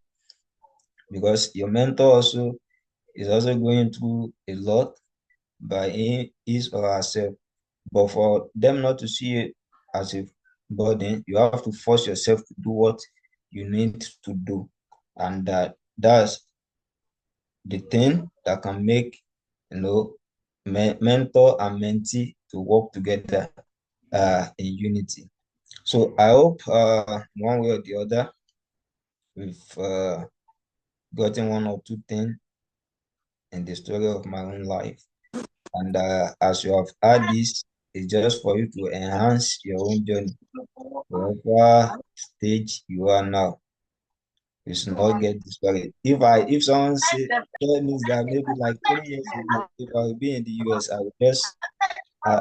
because your mentor also is also going through a lot by his or herself. But for them not to see it as a burden, you have to force yourself to do what you need to do. And that's the thing that can make, mentor and mentee to work together in unity. So I hope one way or the other we've gotten one or two things in the story of my own life. And as you have had this, it's just for you to enhance your own journey. Whatever stage you are now, you should not get discouraged. If someone tell me that maybe like 3 years ago, if I will be in the US, uh,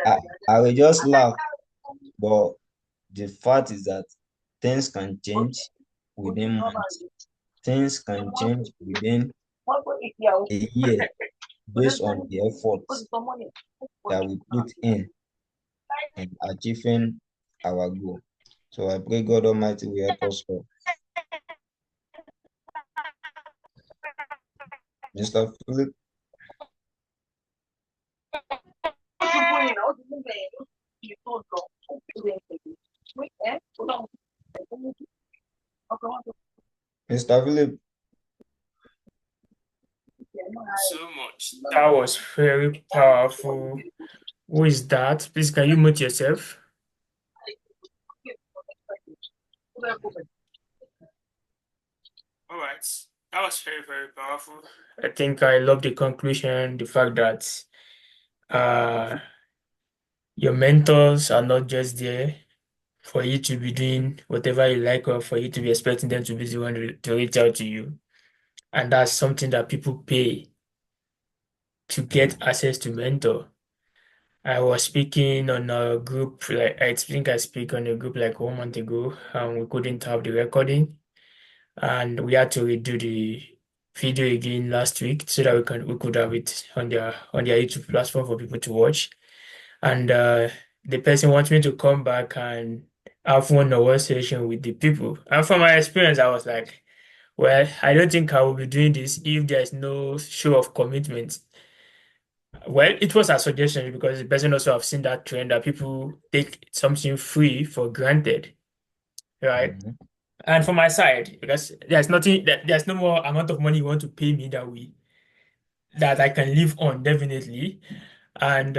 I, I will just laugh. But the fact is that things can change within months. things can change within a year based on the effort that we put in achieving our goal. So I pray God Almighty will help us all. Mr. Philip, Mr. Philip, So much. That was very powerful. Who is that? Please, can you mute yourself? All right. That was very, very powerful. I think I love the conclusion, the fact that uh, your mentors are not just there for you to be doing whatever you like or for you to be expecting them to be the one to reach out to you. And that's something that people pay to get access to mentor. I was speaking on a group, like I think I speak on a group like 1 month ago, and we couldn't have the recording, and we had to redo the video again last week so that we could have it on their YouTube platform for people to watch. And the person wants me to come back and have one-on-one session with the people. And from my experience, I was like, well, I don't think I will be doing this if there is no show of commitment. Well, it was a suggestion because the person also have seen that trend that people take something free for granted, right? mhm, And for my side, because there's no more amount of money you want to pay me that I can live on definitely. And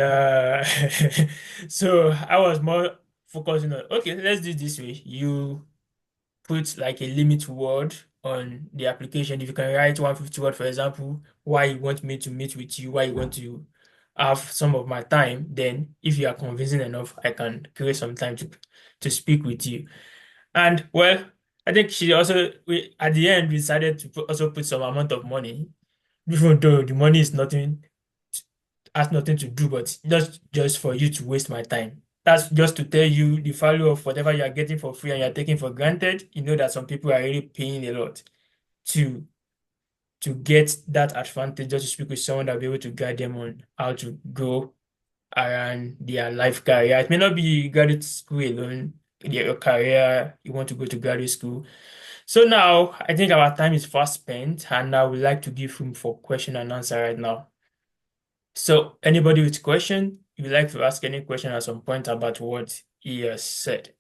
so I was more focusing on, okay, let's do it this way. You put like a limit word on the application. If you can write 150 word, for example, why you want me to meet with you, why you want to have some of my time, then if you are convincing enough, I can create some time to speak with you. And well, I think at the end we decided to also put some amount of money, even though the money is nothing has nothing to do, but just for you to waste my time. That's just to tell you the value of whatever you are getting for free and you're taking for granted. You know that some people are really paying a lot to to get that advantage just to speak with someone that will be able to guide them on how to grow around their life career. It may not be graduate school alone, your career, you want to go to graduate school. So now I think our time is fast spent and I would like to give room for question and answer right now. So anybody with question, if you'd like to ask any question at some point about what he has said.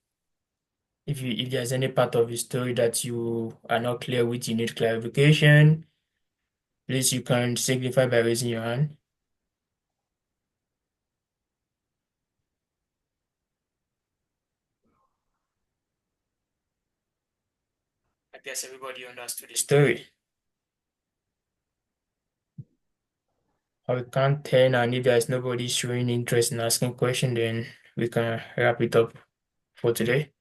If there's any part of the story that you are not clear with, you need clarification, please you can signify by raising your hand. I guess everybody understood the story. I will count 10, and if there's nobody showing interest in asking question, then we can wrap it up for today.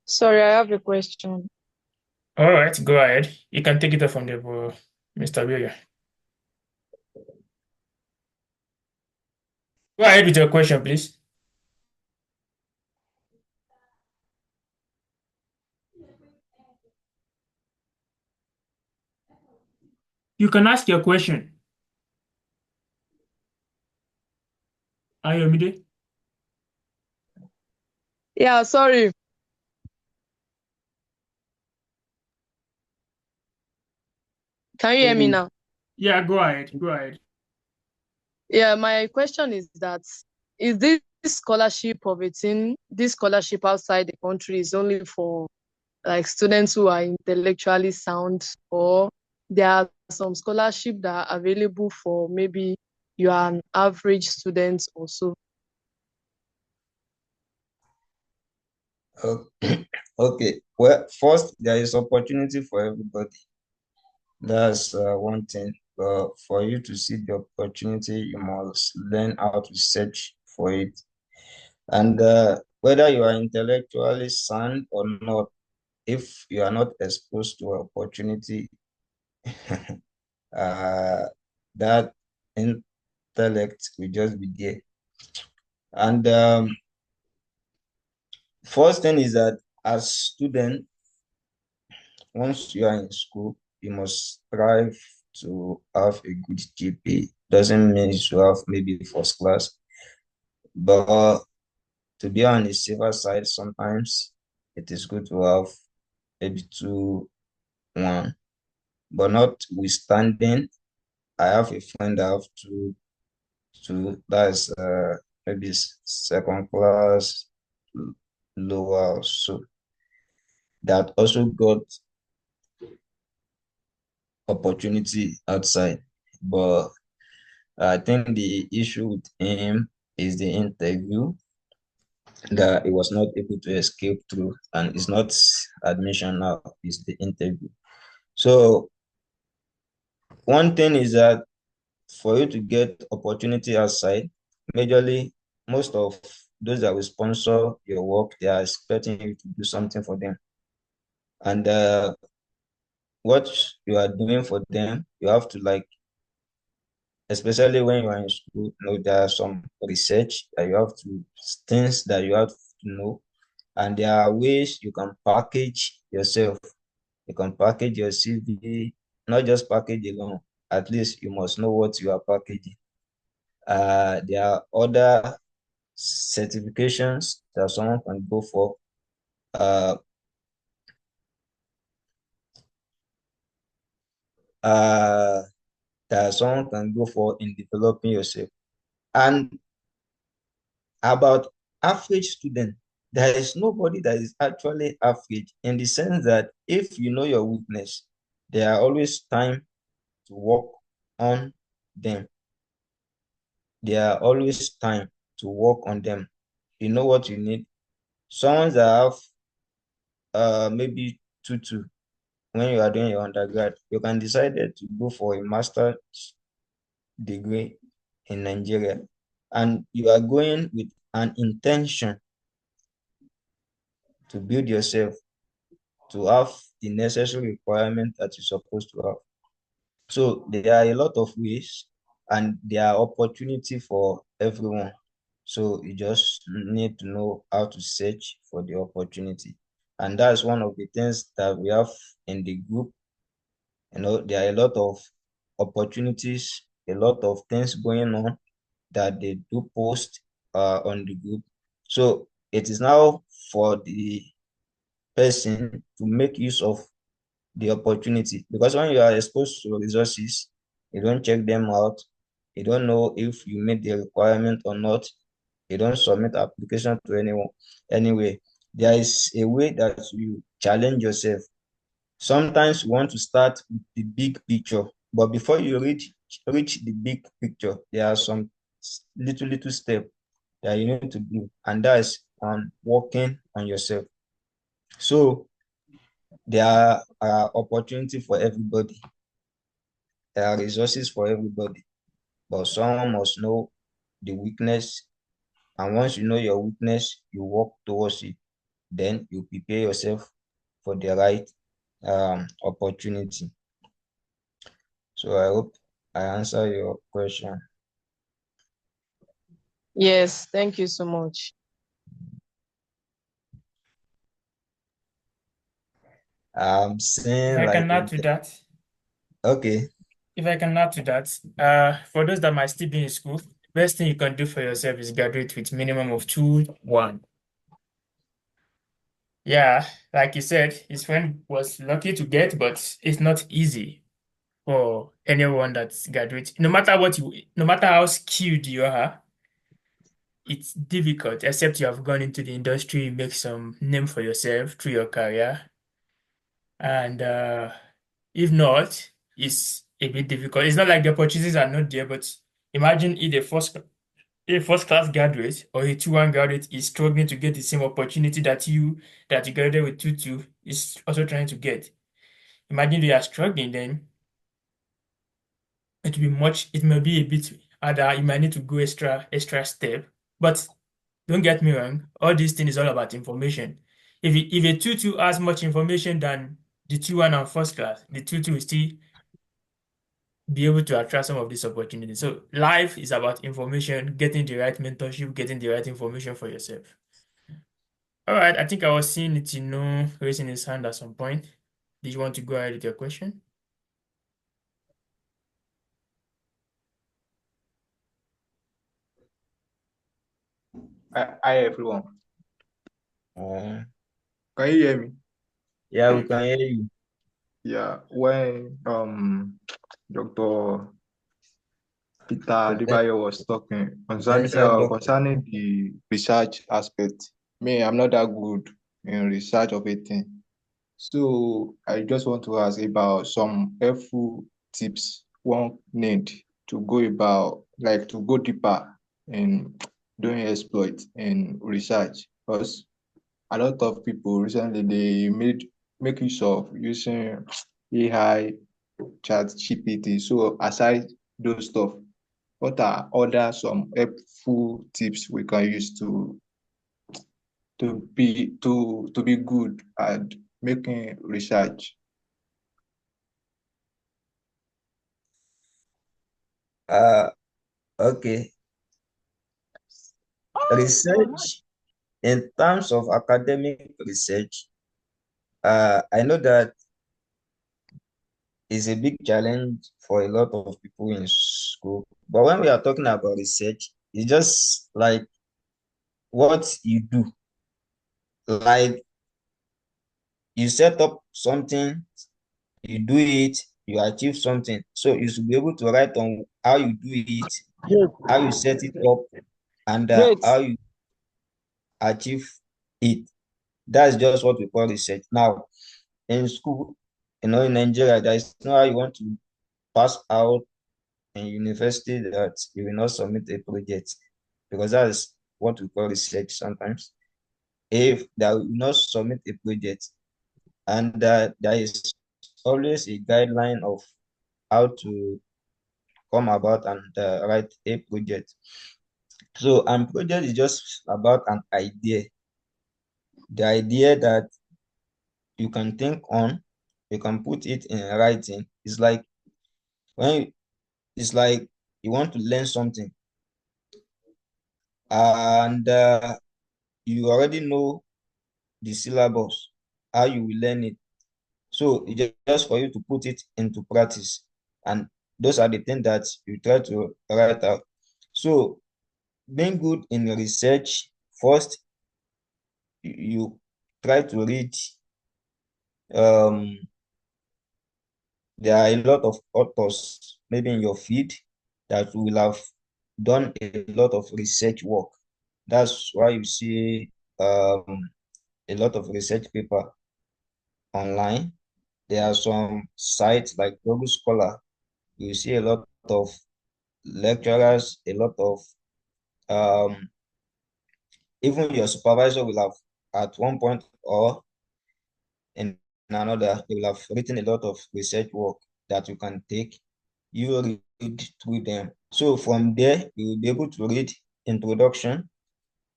Sorry, I have a question. All right, go ahead. You can take it off from there, Mr. Gboyega. Go ahead with your question, please. You can ask your question. Ayomide. Yeah, sorry. Can you hear me now? Yeah, go ahead. Go ahead. Yeah, my question is that is this scholarship of a team, this scholarship outside the country is only for like students who are intellectually sound, or there are some scholarship that are available for maybe you are an average student also? okay. Okay. Well, first, there is opportunity for everybody. That's one thing. But for you to see the opportunity, you must learn how to search for it. And whether you are intellectually sound or not, if you are not exposed to opportunity, uh, that intellect will just be there. And first thing is that as student, once you are in school, you must strive to have a good GPA. Doesn't mean you have maybe first class, but to be on the safer side, sometimes it is good to have maybe 2-1. But notwithstanding, I have a friend that have that's maybe second class lower, so that also got opportunity outside. But I think the issue with him is the interview that he was not able to escape through, and it's not admission now, it's the interview. So one thing is that for you to get opportunity outside, majorly most of those that will sponsor your work, they are expecting you to do something for them. And what you are doing for them, you have to like, especially when you are in school, there are some research that you have to, things that you have to know, and there are ways you can package yourself. You can package your CV, not just package alone. At least you must know what you are packaging. There are other certifications that someone can go for. Uh, uh, that someone can go for in developing yourself. And about average student, there is nobody that is actually average, in the sense that if you know your weakness, there are always time to work on them. There are always time to work on them. You know what you need. Someone that have maybe 2-2 when you are doing your undergrad, you can decide to go for a master's degree in Nigeria, and you are going with an intention to build yourself, to have the necessary requirement that you're supposed to have. So there are a lot of ways, and there are opportunity for everyone. So you just need to know how to search for the opportunity. And that's one of the things that we have in the group. There are a lot of opportunities, a lot of things going on that they do post on the group. So it is now for the person to make use of the opportunity, because when you are exposed to resources, you don't check them out, you don't know if you meet the requirement or not, you don't submit application to anyone. Anyway, there is a way that you challenge yourself. Sometimes you want to start with the big picture, but before you reach the big picture, there are some little steps that you need to do, and that is on working on yourself. So there are opportunity for everybody. There are resources for everybody, but someone must know the weakness. And once you know your weakness, you work towards it. Then you prepare yourself for the right opportunity. So I hope I answer your question. Yes, thank you so much. I'm If saying I like, can add to that, okay, if I can add to that, for those that might still be in school, best thing you can do for yourself is graduate with minimum of 2-1. Yeah, like you said, his friend was lucky to get, but it's not easy for anyone that's graduate. No matter how skilled you are, it's difficult, except you have gone into the industry, make some name for yourself through your career. And if not, it's a bit difficult. It's not like the opportunities are not there, but imagine if a first class graduate or a 2-1 graduate is struggling to get the same opportunity that you graduated with 2-2 is also trying to get. Imagine they are struggling, then it may be a bit harder. You might need to go extra step. But don't get me wrong, all this thing is all about information. If a 2-2 has much information than the 2-1 and first class, the 2-2 will still be able to attract some of these opportunities. So life is about information, getting the right mentorship, getting the right information for yourself. All right, I think I was seeing Tino raising his hand at some point. Did you want to go ahead with your question? Hi everyone. Uh, Can you hear me? yeah, we can hear you. Yeah. When Dr. Peter Protect, Adebayo was talking potential doctor. concerning the research aspect, me, I'm not that good in research of a thing. So I just want to ask about some helpful tips one need to go about, like to go deeper in doing exploit in research. Because a lot of people recently they make use of using AI, chat GPT. So aside those stuff, what are other some helpful tips we can use to be good at making research? Uh, okay. Research in terms of academic research, I know that is a big challenge for a lot of people in school. But when we are talking about research, it's just like what you do. Like you set up something, you do it, you achieve something. So you should be able to write on how you do it, Wait, how you set it up, and wait. how you achieve it. That's just what we call research. Now, in school, in Nigeria, there is no how you want to pass out in university that you will not submit a project because that is what we call research sometimes. If that will not submit a project, and there is always a guideline of how to come about and write a project. So, and project is just about an idea, the idea that you can think on, you can put it in writing. When you, it's like you want to learn something and you already know the syllabus, how you will learn it. So it's just for you to put it into practice. And those are the things that you try to write out. So being good in research, first you try to read. Um, there are a lot of authors, maybe in your field, that will have done a lot of research work. That's why you see a lot of research paper online. There are some sites like Google Scholar. You see a lot of lecturers, a lot of um, even your supervisor will have at one point or in another, they will have written a lot of research work that you can take. You will read through them. So from there, you will be able to read introduction.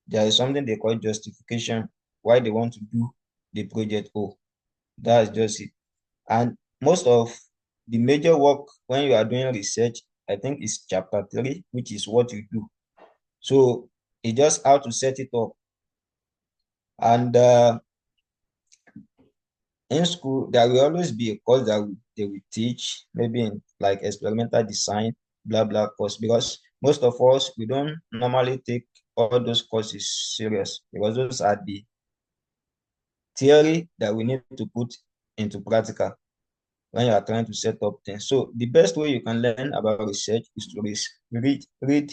There is something they call justification, why they want to do the project. Oh, that's just it. And most of the major work when you are doing research, I think is chapter 3, which is what you do. So it's just how to set it up. And in school, there will always be a course that they will teach, maybe in like experimental design, blah, blah course, because most of us, we don't normally take all those courses serious because those are the theory that we need to put into practical when you are trying to set up things. So the best way you can learn about research is to read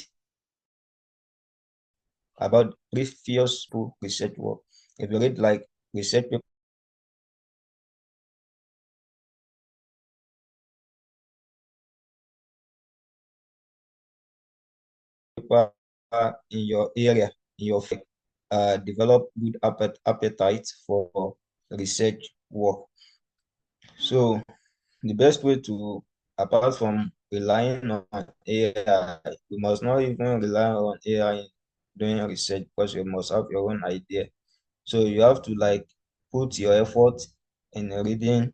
about previous research work. If you read like research paper in your area, in your field, develop good appetite for research work. So the best way to, apart from relying on AI, you must not even rely on AI in doing research because you must have your own idea. So you have to like put your effort in reading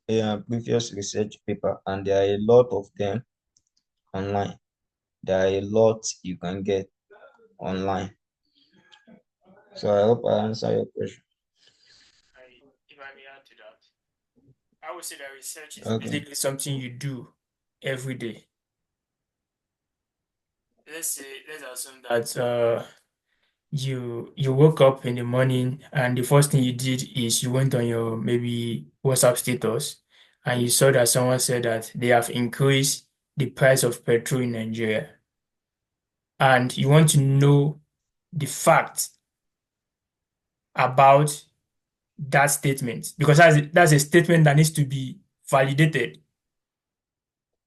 a previous research paper, and there are a lot of them online. There are a lot you can get online. So I hope I answer your question. If I may add to that, I would say that research is Okay. basically something you do every day. Let's assume that you woke up in the morning and the first thing you did is you went on your maybe WhatsApp status and you saw that someone said that they have increased the price of petrol in Nigeria, and you want to know the fact about that statement because that's a statement that needs to be validated.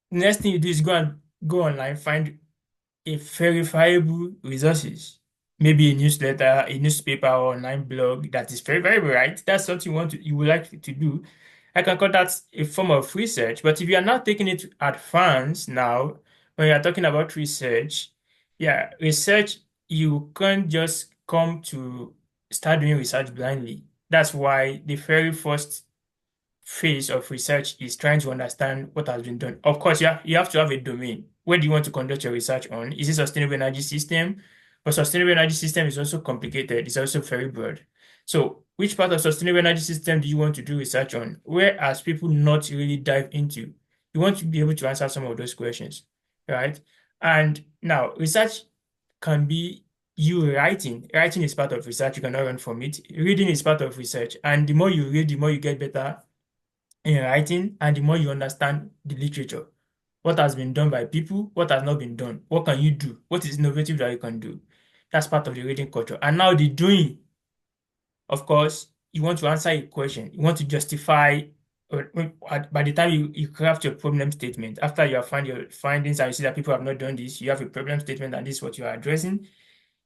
The next thing you do is go online, find a verifiable resources, maybe a newsletter, a newspaper, or online blog that is very right. That's something you would like to do. I can call that a form of research. But if you are not taking it advanced now, when you are talking about research, yeah, research, you can't just come to start doing research blindly. That's why the very first phase of research is trying to understand what has been done. Of course, you have to have a domain. Where do you want to conduct your research on? Is it sustainable energy system? But sustainable energy system is also complicated. It's also very broad. So which part of sustainable energy system do you want to do research on? Whereas people not really dive into, you want to be able to answer some of those questions, right? And now research can be you writing. Writing is part of research. You cannot run from it. Reading is part of research. And the more you read, the more you get better in writing, and the more you understand the literature, what has been done by people, what has not been done, what can you do, what is innovative that you can do. That's part of the reading culture. And now the doing, of course, you want to answer a question, you want to justify. By the time you craft your problem statement, after you have found your findings and you see that people have not done this, you have a problem statement and this is what you are addressing.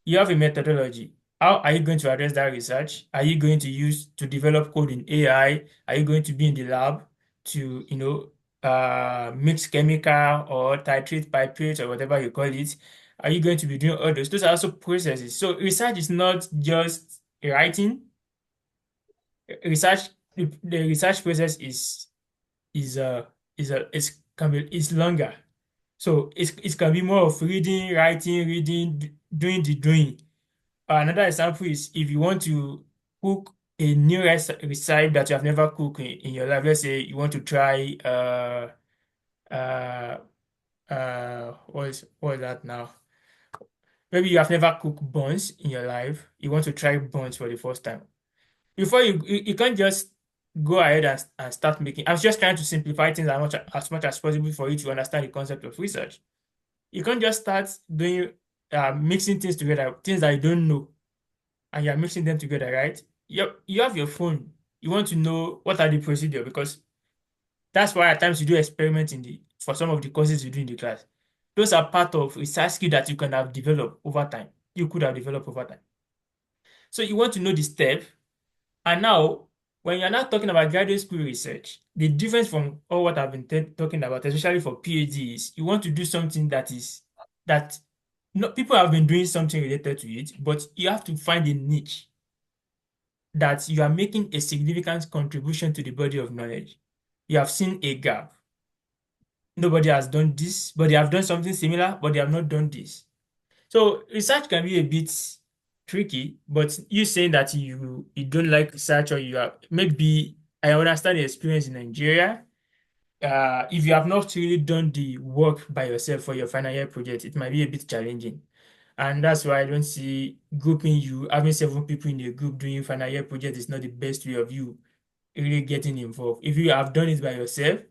You have a methodology. How are you going to address that research? Are you going to use to develop code in AI? Are you going to be in the lab to, mix chemical or titrate, pipette, or whatever you call it? Are you going to be doing all those? Those are also processes. So research is not just writing. Research, the research process is is longer. So it can be more of reading, writing, doing the doing. Another example is if you want to cook a new recipe that you have never cooked in your life. Let's say you want to try uh what is that now? Maybe you have never cooked buns in your life. You want to try buns for the first time. Before you can't just go ahead and start making. I was just trying to simplify things as much as possible for you to understand the concept of research. You can't just start doing mixing things together, things that you don't know, and you're mixing them together, right? You have your phone. You want to know what are the procedure because that's why at times you do experiment for some of the courses you do in the class. Those are part of research skill that you can have developed over time. You could have developed over time. So you want to know the step. And now, when you're not talking about graduate school research, the difference from all what I've been talking about, especially for PhD, is you want to do something that no, people have been doing something related to it, but you have to find a niche that you are making a significant contribution to the body of knowledge. You have seen a gap. Nobody has done this, but they have done something similar, but they have not done this. So research can be a bit tricky, but you saying that you don't like research or you are maybe I understand the experience in Nigeria. If you have not really done the work by yourself for your final year project, it might be a bit challenging. And that's why I don't see grouping you, having 7 people in a group doing final year project is not the best way of you really getting involved. If you have done it by yourself,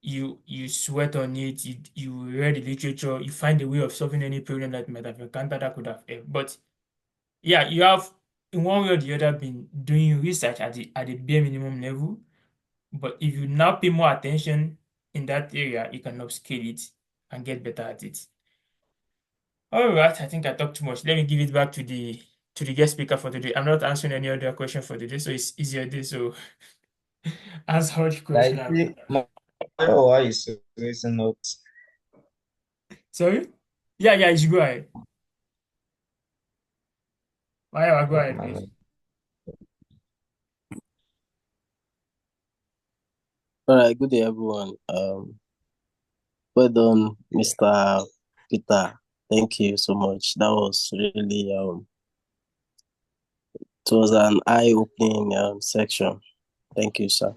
you sweat on it, you read the literature, you find a way of solving any problem that you might have encountered that could have helped. But yeah, you have in one way or the other been doing research at the bare minimum level. But if you now pay more attention in that area, you can upscale it and get better at it. All right, I think I talked too much. Let me give it back to the guest speaker for today. I'm not answering any other question for today, so it's easier day. So answer all the question. Like, see, why is raising notes? Sorry? Yeah, you should go ahead. Why go Oh, ahead, my please. God. All right, good day, everyone. Well done, Mr. Peter. Thank you so much. That was really it was an eye-opening section. Thank you, sir.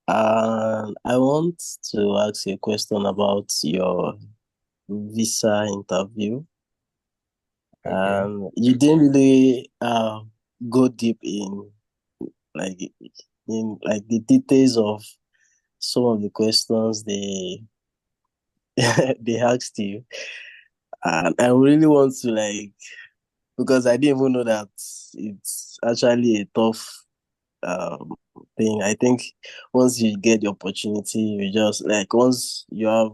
I want to ask you a question about your visa interview. Okay. You didn't really go deep like in like the details of some of the questions they asked you. And I really want to because I didn't even know that it's actually a tough um thing. I think once you get the opportunity, you just once you have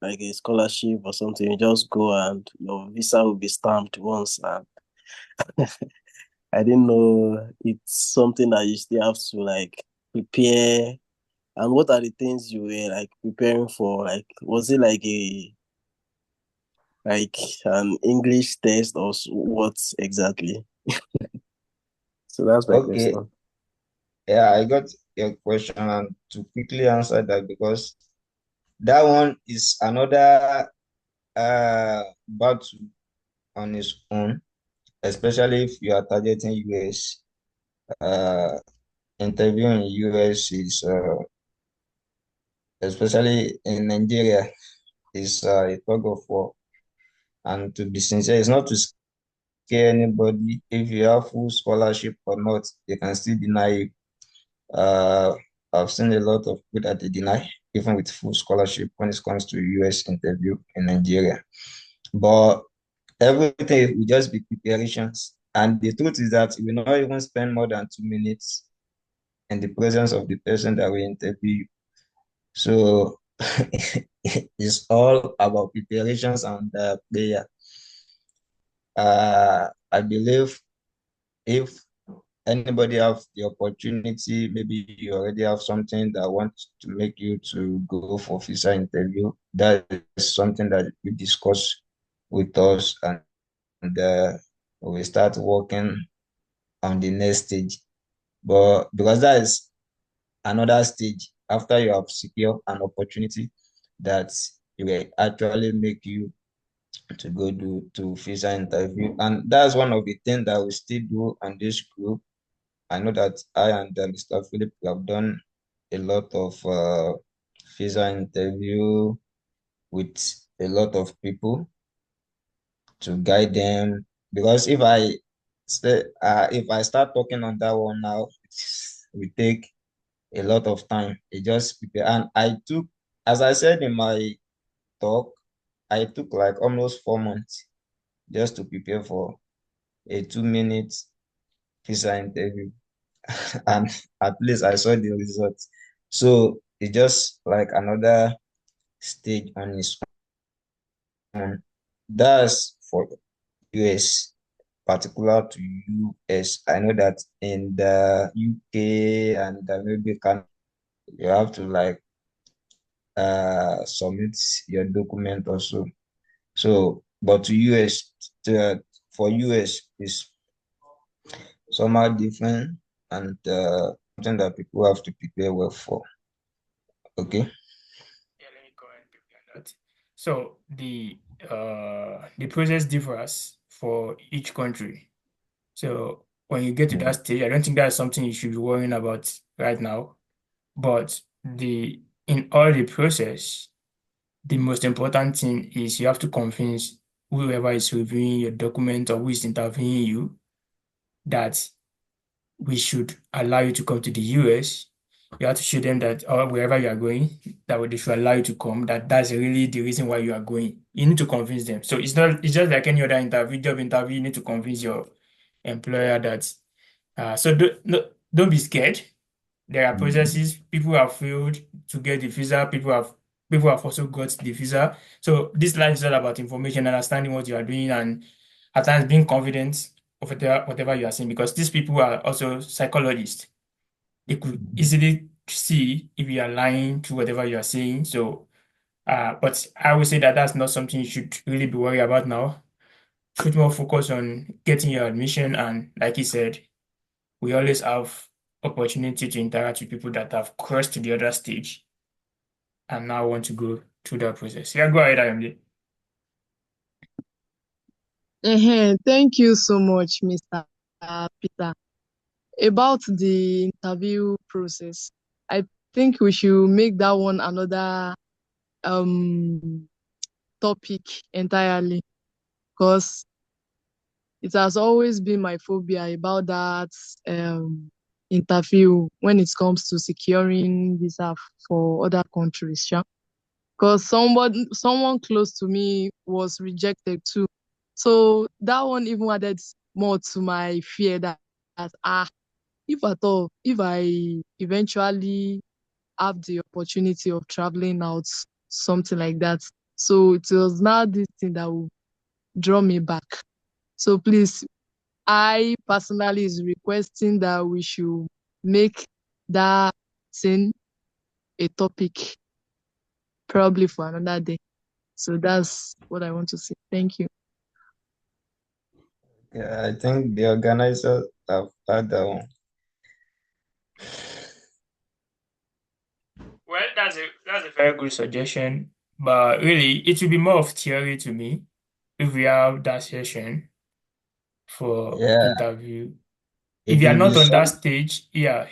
like a scholarship or something, you just go and your visa will be stamped once. And I didn't know it's something that you still have to prepare. And what are the things you were preparing for? Was it like an English test or what exactly? So that's my Okay. question. Yeah, I got your question, and to quickly answer that, because that one is another battle on its own, especially if you are targeting US. Uh, Interview in US is, especially in Nigeria, is a tug of war. And to be sincere, it's not to scare anybody. If you have full scholarship or not, they can still deny you. Uh, I've seen a lot of people that they deny, even with full scholarship, when it comes to US interview in Nigeria. But everything will just be preparations. And the truth is that we will not even spend more than 2 minutes in the presence of the person that we interview. So it's all about preparations and prayer. I believe if anybody have the opportunity, maybe you already have something that wants to make you to go for visa interview, that is something that you discuss with us, and we start working on the next stage. But because that is another stage after you have secured an opportunity that will actually make you to go to visa interview. And that's one of the things that we still do on this group. I know that I and Mr. Philip have done a lot of visa interview with a lot of people to guide them. Because if I start talking on that one now, we take a lot of time. It just prepare. And I took, as I said in my talk, I took like almost 4 months just to prepare for a 2 minute visa interview. And at least I saw the results. So it's just like another stage on its own. That's for US, particular to US. I know that in the UK and maybe Canada, you have to submit your document also. So, but to US, for US is somehow different, and something that people have to prepare well for. Okay. Yeah, let me go and prepare that. So the process differs for each country. So when you get to that stage, I don't think that's something you should be worrying about right now. But the in all the process, the most important thing is you have to convince whoever is reviewing your document or who is interviewing you that we should allow you to come to the US. You have to show them that or wherever you are going, that they should allow you to come, that that's really the reason why you are going. You need to convince them. So it's just like any other interview, job interview, you need to convince your employer that so don't be scared. There are Mhm. processes. People have failed to get the visa. People have also got the visa. So this life is all about information, understanding what you are doing, and at times being confident of whatever you are saying. Because these people are also psychologists. They could easily see if you are lying to whatever you are saying. So, but I would say that that's not something you should really be worried about now. Should more focus on getting your admission, and like he said, we always have opportunity to interact with people that have crossed to the other stage and now want to go through that process. Yeah, go ahead, IMD. Thank you so much, Mr. Peter. About the interview process, I think we should make that one another topic entirely, because it has always been my phobia about that interview when it comes to securing visa for other countries. Because someone close to me was rejected too. So that one even added more to my fear that if I eventually have the opportunity of traveling out, something like that. So it was now this thing that will draw me back. So please, I personally is requesting that we should make that thing a topic probably for another day. So that's what I want to say. Thank you. Yeah, I think the organizers have had that one. Well, that's a very good suggestion, but really, it will be more of theory to me if we have that session for Yeah, interview. If it you are will be not on that some. stage, yeah,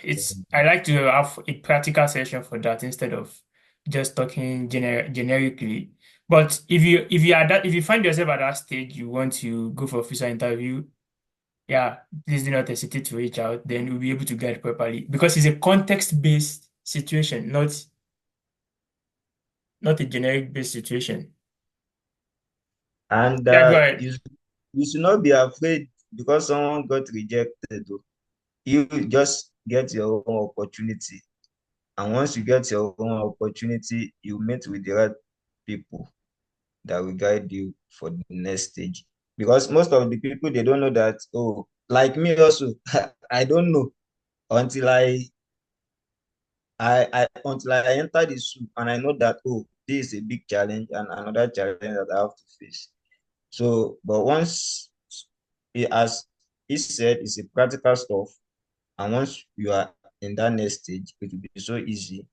I like to have a practical session for that instead of just talking generically. But if you find yourself at that stage, you want to go for a visa interview, yeah, please do not hesitate to reach out. Then we'll be able to guide properly because it's a context-based situation, not a generic-based situation. And Yeah, go ahead. you should not be afraid because someone got rejected. Oh. You just get your own opportunity. And once you get your own opportunity, you meet with the right people that will guide you for the next stage. Because most of the people, they don't know that, oh, like me also, I don't know until I until I enter the soup and I know that, oh, this is a big challenge and another challenge that I have to face. So, but once it, as he said, it's a practical stuff, and once you are in that next stage, it will be so easy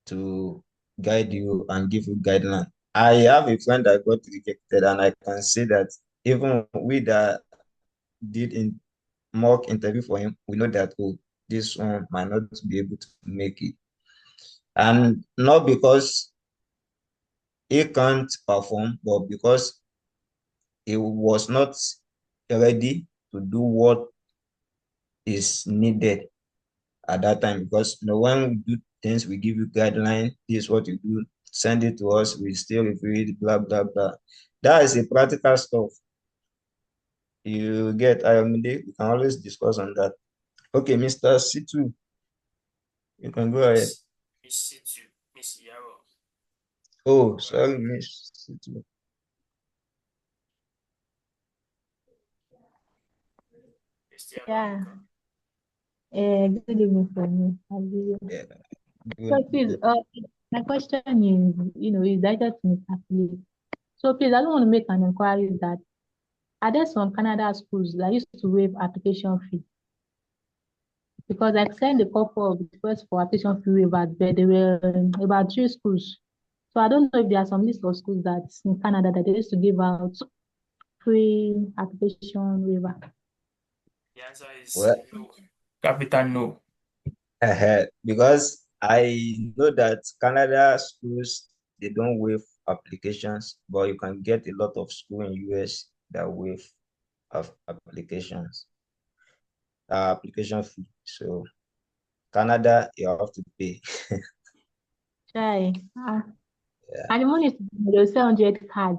to guide you and give you guidelines. I have a friend that got rejected, and I can say that even we that did in mock interview for him, we know that, oh, this one might not be able to make it, and not because he can't perform, but because he was not ready to do what is needed at that time. Because when we do things, we give you guideline. This is what you do. Send it to us. We still review it. Blah blah blah. That is a practical stuff. You get Ayomide. We can always discuss on that. Okay, Mr. C2, you can go ahead. Miss Miss Situ, Miss Yaro. Oh, sorry, Miss C2. Miss Yaro, Yeah, welcome. good evening from me. How are you? Yeah, So good, please, good. my question is, is directed to Mr. Philip. So please, I don't want to make an inquiry that are there some Canada schools that used to waive application fee? Because I sent a couple of requests for application fee waivers, but there were about 3 schools. So I don't know if there are some list of schools that's in Canada that they used to give out free application waiver. The answer is Well, no. Capital no. because I know that Canada schools, they don't waive applications, but you can get a lot of school in US that waive of application fee. So Canada, you have to pay. Try. Yeah, And the money is the 700 card.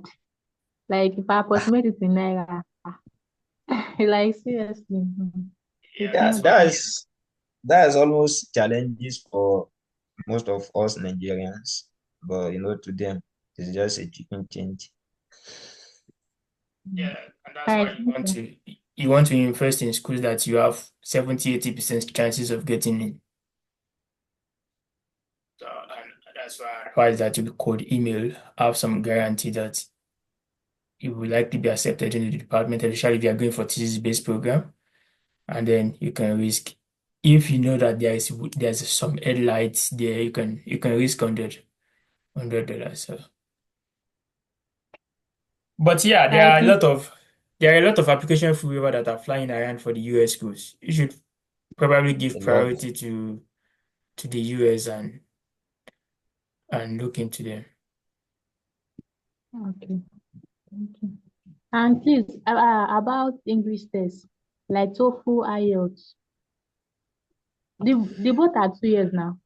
Like if I approximate it in Naira, like seriously, it's Yeah, yeah, not that cheap. is almost challenges for most of us Nigerians, but to them, it's just a chicken change. Mm. yeah, and that's All why right, thank you. you want to invest in schools that you have 70-80% chances of getting in. So, and that's why I advise that you could email, have some guarantee that you will likely be accepted in the department, especially if you are going for thesis-based program, and then you can risk if you know that there's some headlights there, you can risk $100. So, but yeah, All right, thank there are a lot of application fee waiver that are flying around for the US schools. You should probably A give lot. priority to the US and look into them. Okay. Thank you. And please, about English test, like TOEFL, IELTS, they both are 2 years now.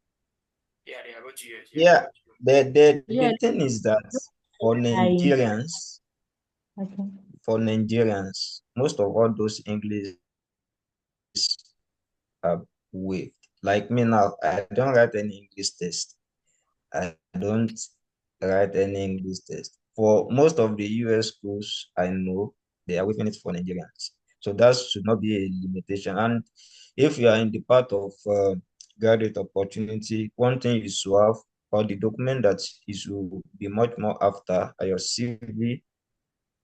Yeah, they are about 2 years. Yeah, the Yeah, thing is that for I Nigerians, okay. most of all those English are waived. Like me now, I don't write any English test. I don't write any English test. For most of the US schools I know, they are waiving it for Nigerians. So that should not be a limitation. And if you are in the part of graduate opportunity, one thing you should have, or the document that you should be much more after, are your CV,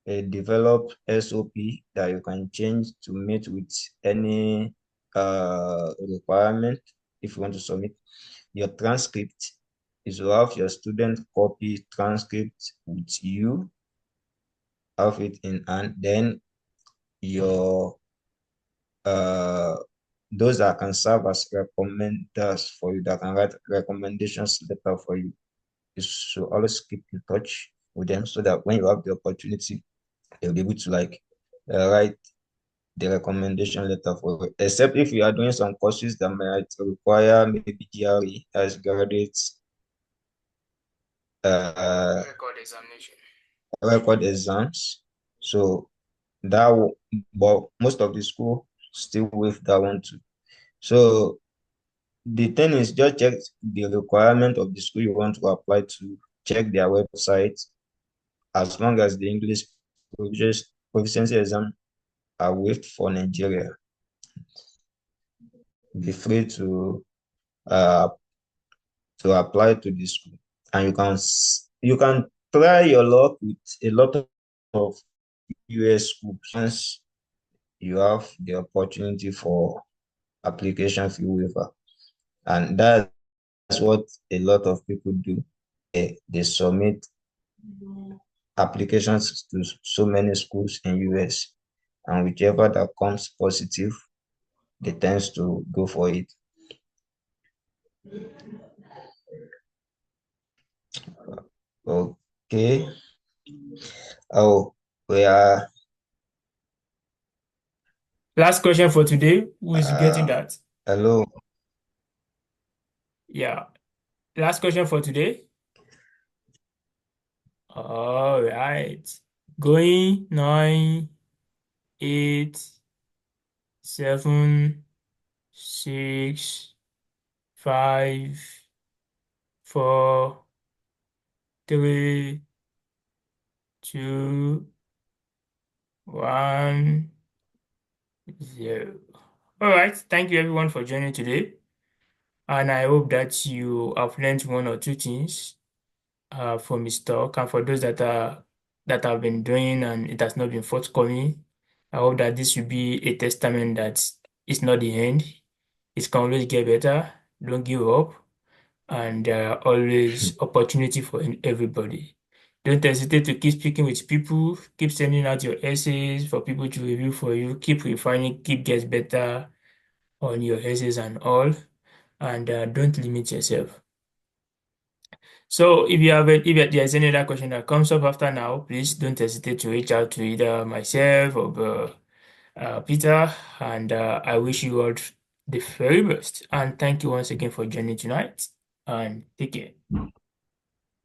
a developed SOP that you can change to meet with any requirement if you want to submit your transcript. Is to have your student copy transcript with you, have it in hand, then your those that can serve as recommenders for you, that can write recommendations letter for you. You should always keep in touch with them so that when you have the opportunity, they'll be able to write the recommendation letter for you. Except if you are doing some courses that might require maybe GRE as graduates Record examination. record exams. So but most of the school still with that one too. So the thing is, just check the requirement of the school you want to apply to, check their website. As long as the English proficiency exam are waived for Nigeria, be free uh to apply to the school, and you can try your luck with a lot of US schools once you have the opportunity for application fee waiver. And that's what a lot of people do. They submit applications to so many schools in US, and whichever that comes positive, they tends to go for it. Okay. Oh, we are Last question for today. Who is getting that? hello. Yeah. Last question for today. All right. Going 9, 8, 7, 6, 5, 4, 3, 2, 1, 0. All right. Thank you everyone for joining today. And I hope that you have learned one or two things from his talk. And for those that have been doing and it has not been forthcoming, I hope that this will be a testament that it's not the end. It can always get better. Don't give up. And always opportunity for everybody. Don't hesitate to keep speaking with people. Keep sending out your essays for people to review for you. Keep refining. Keep get better on your essays and all. And don't limit yourself. So if there's any other question that comes up after now, please don't hesitate to reach out to either myself or Peter. And I wish you all the very best. And thank you once again for joining tonight. And take care.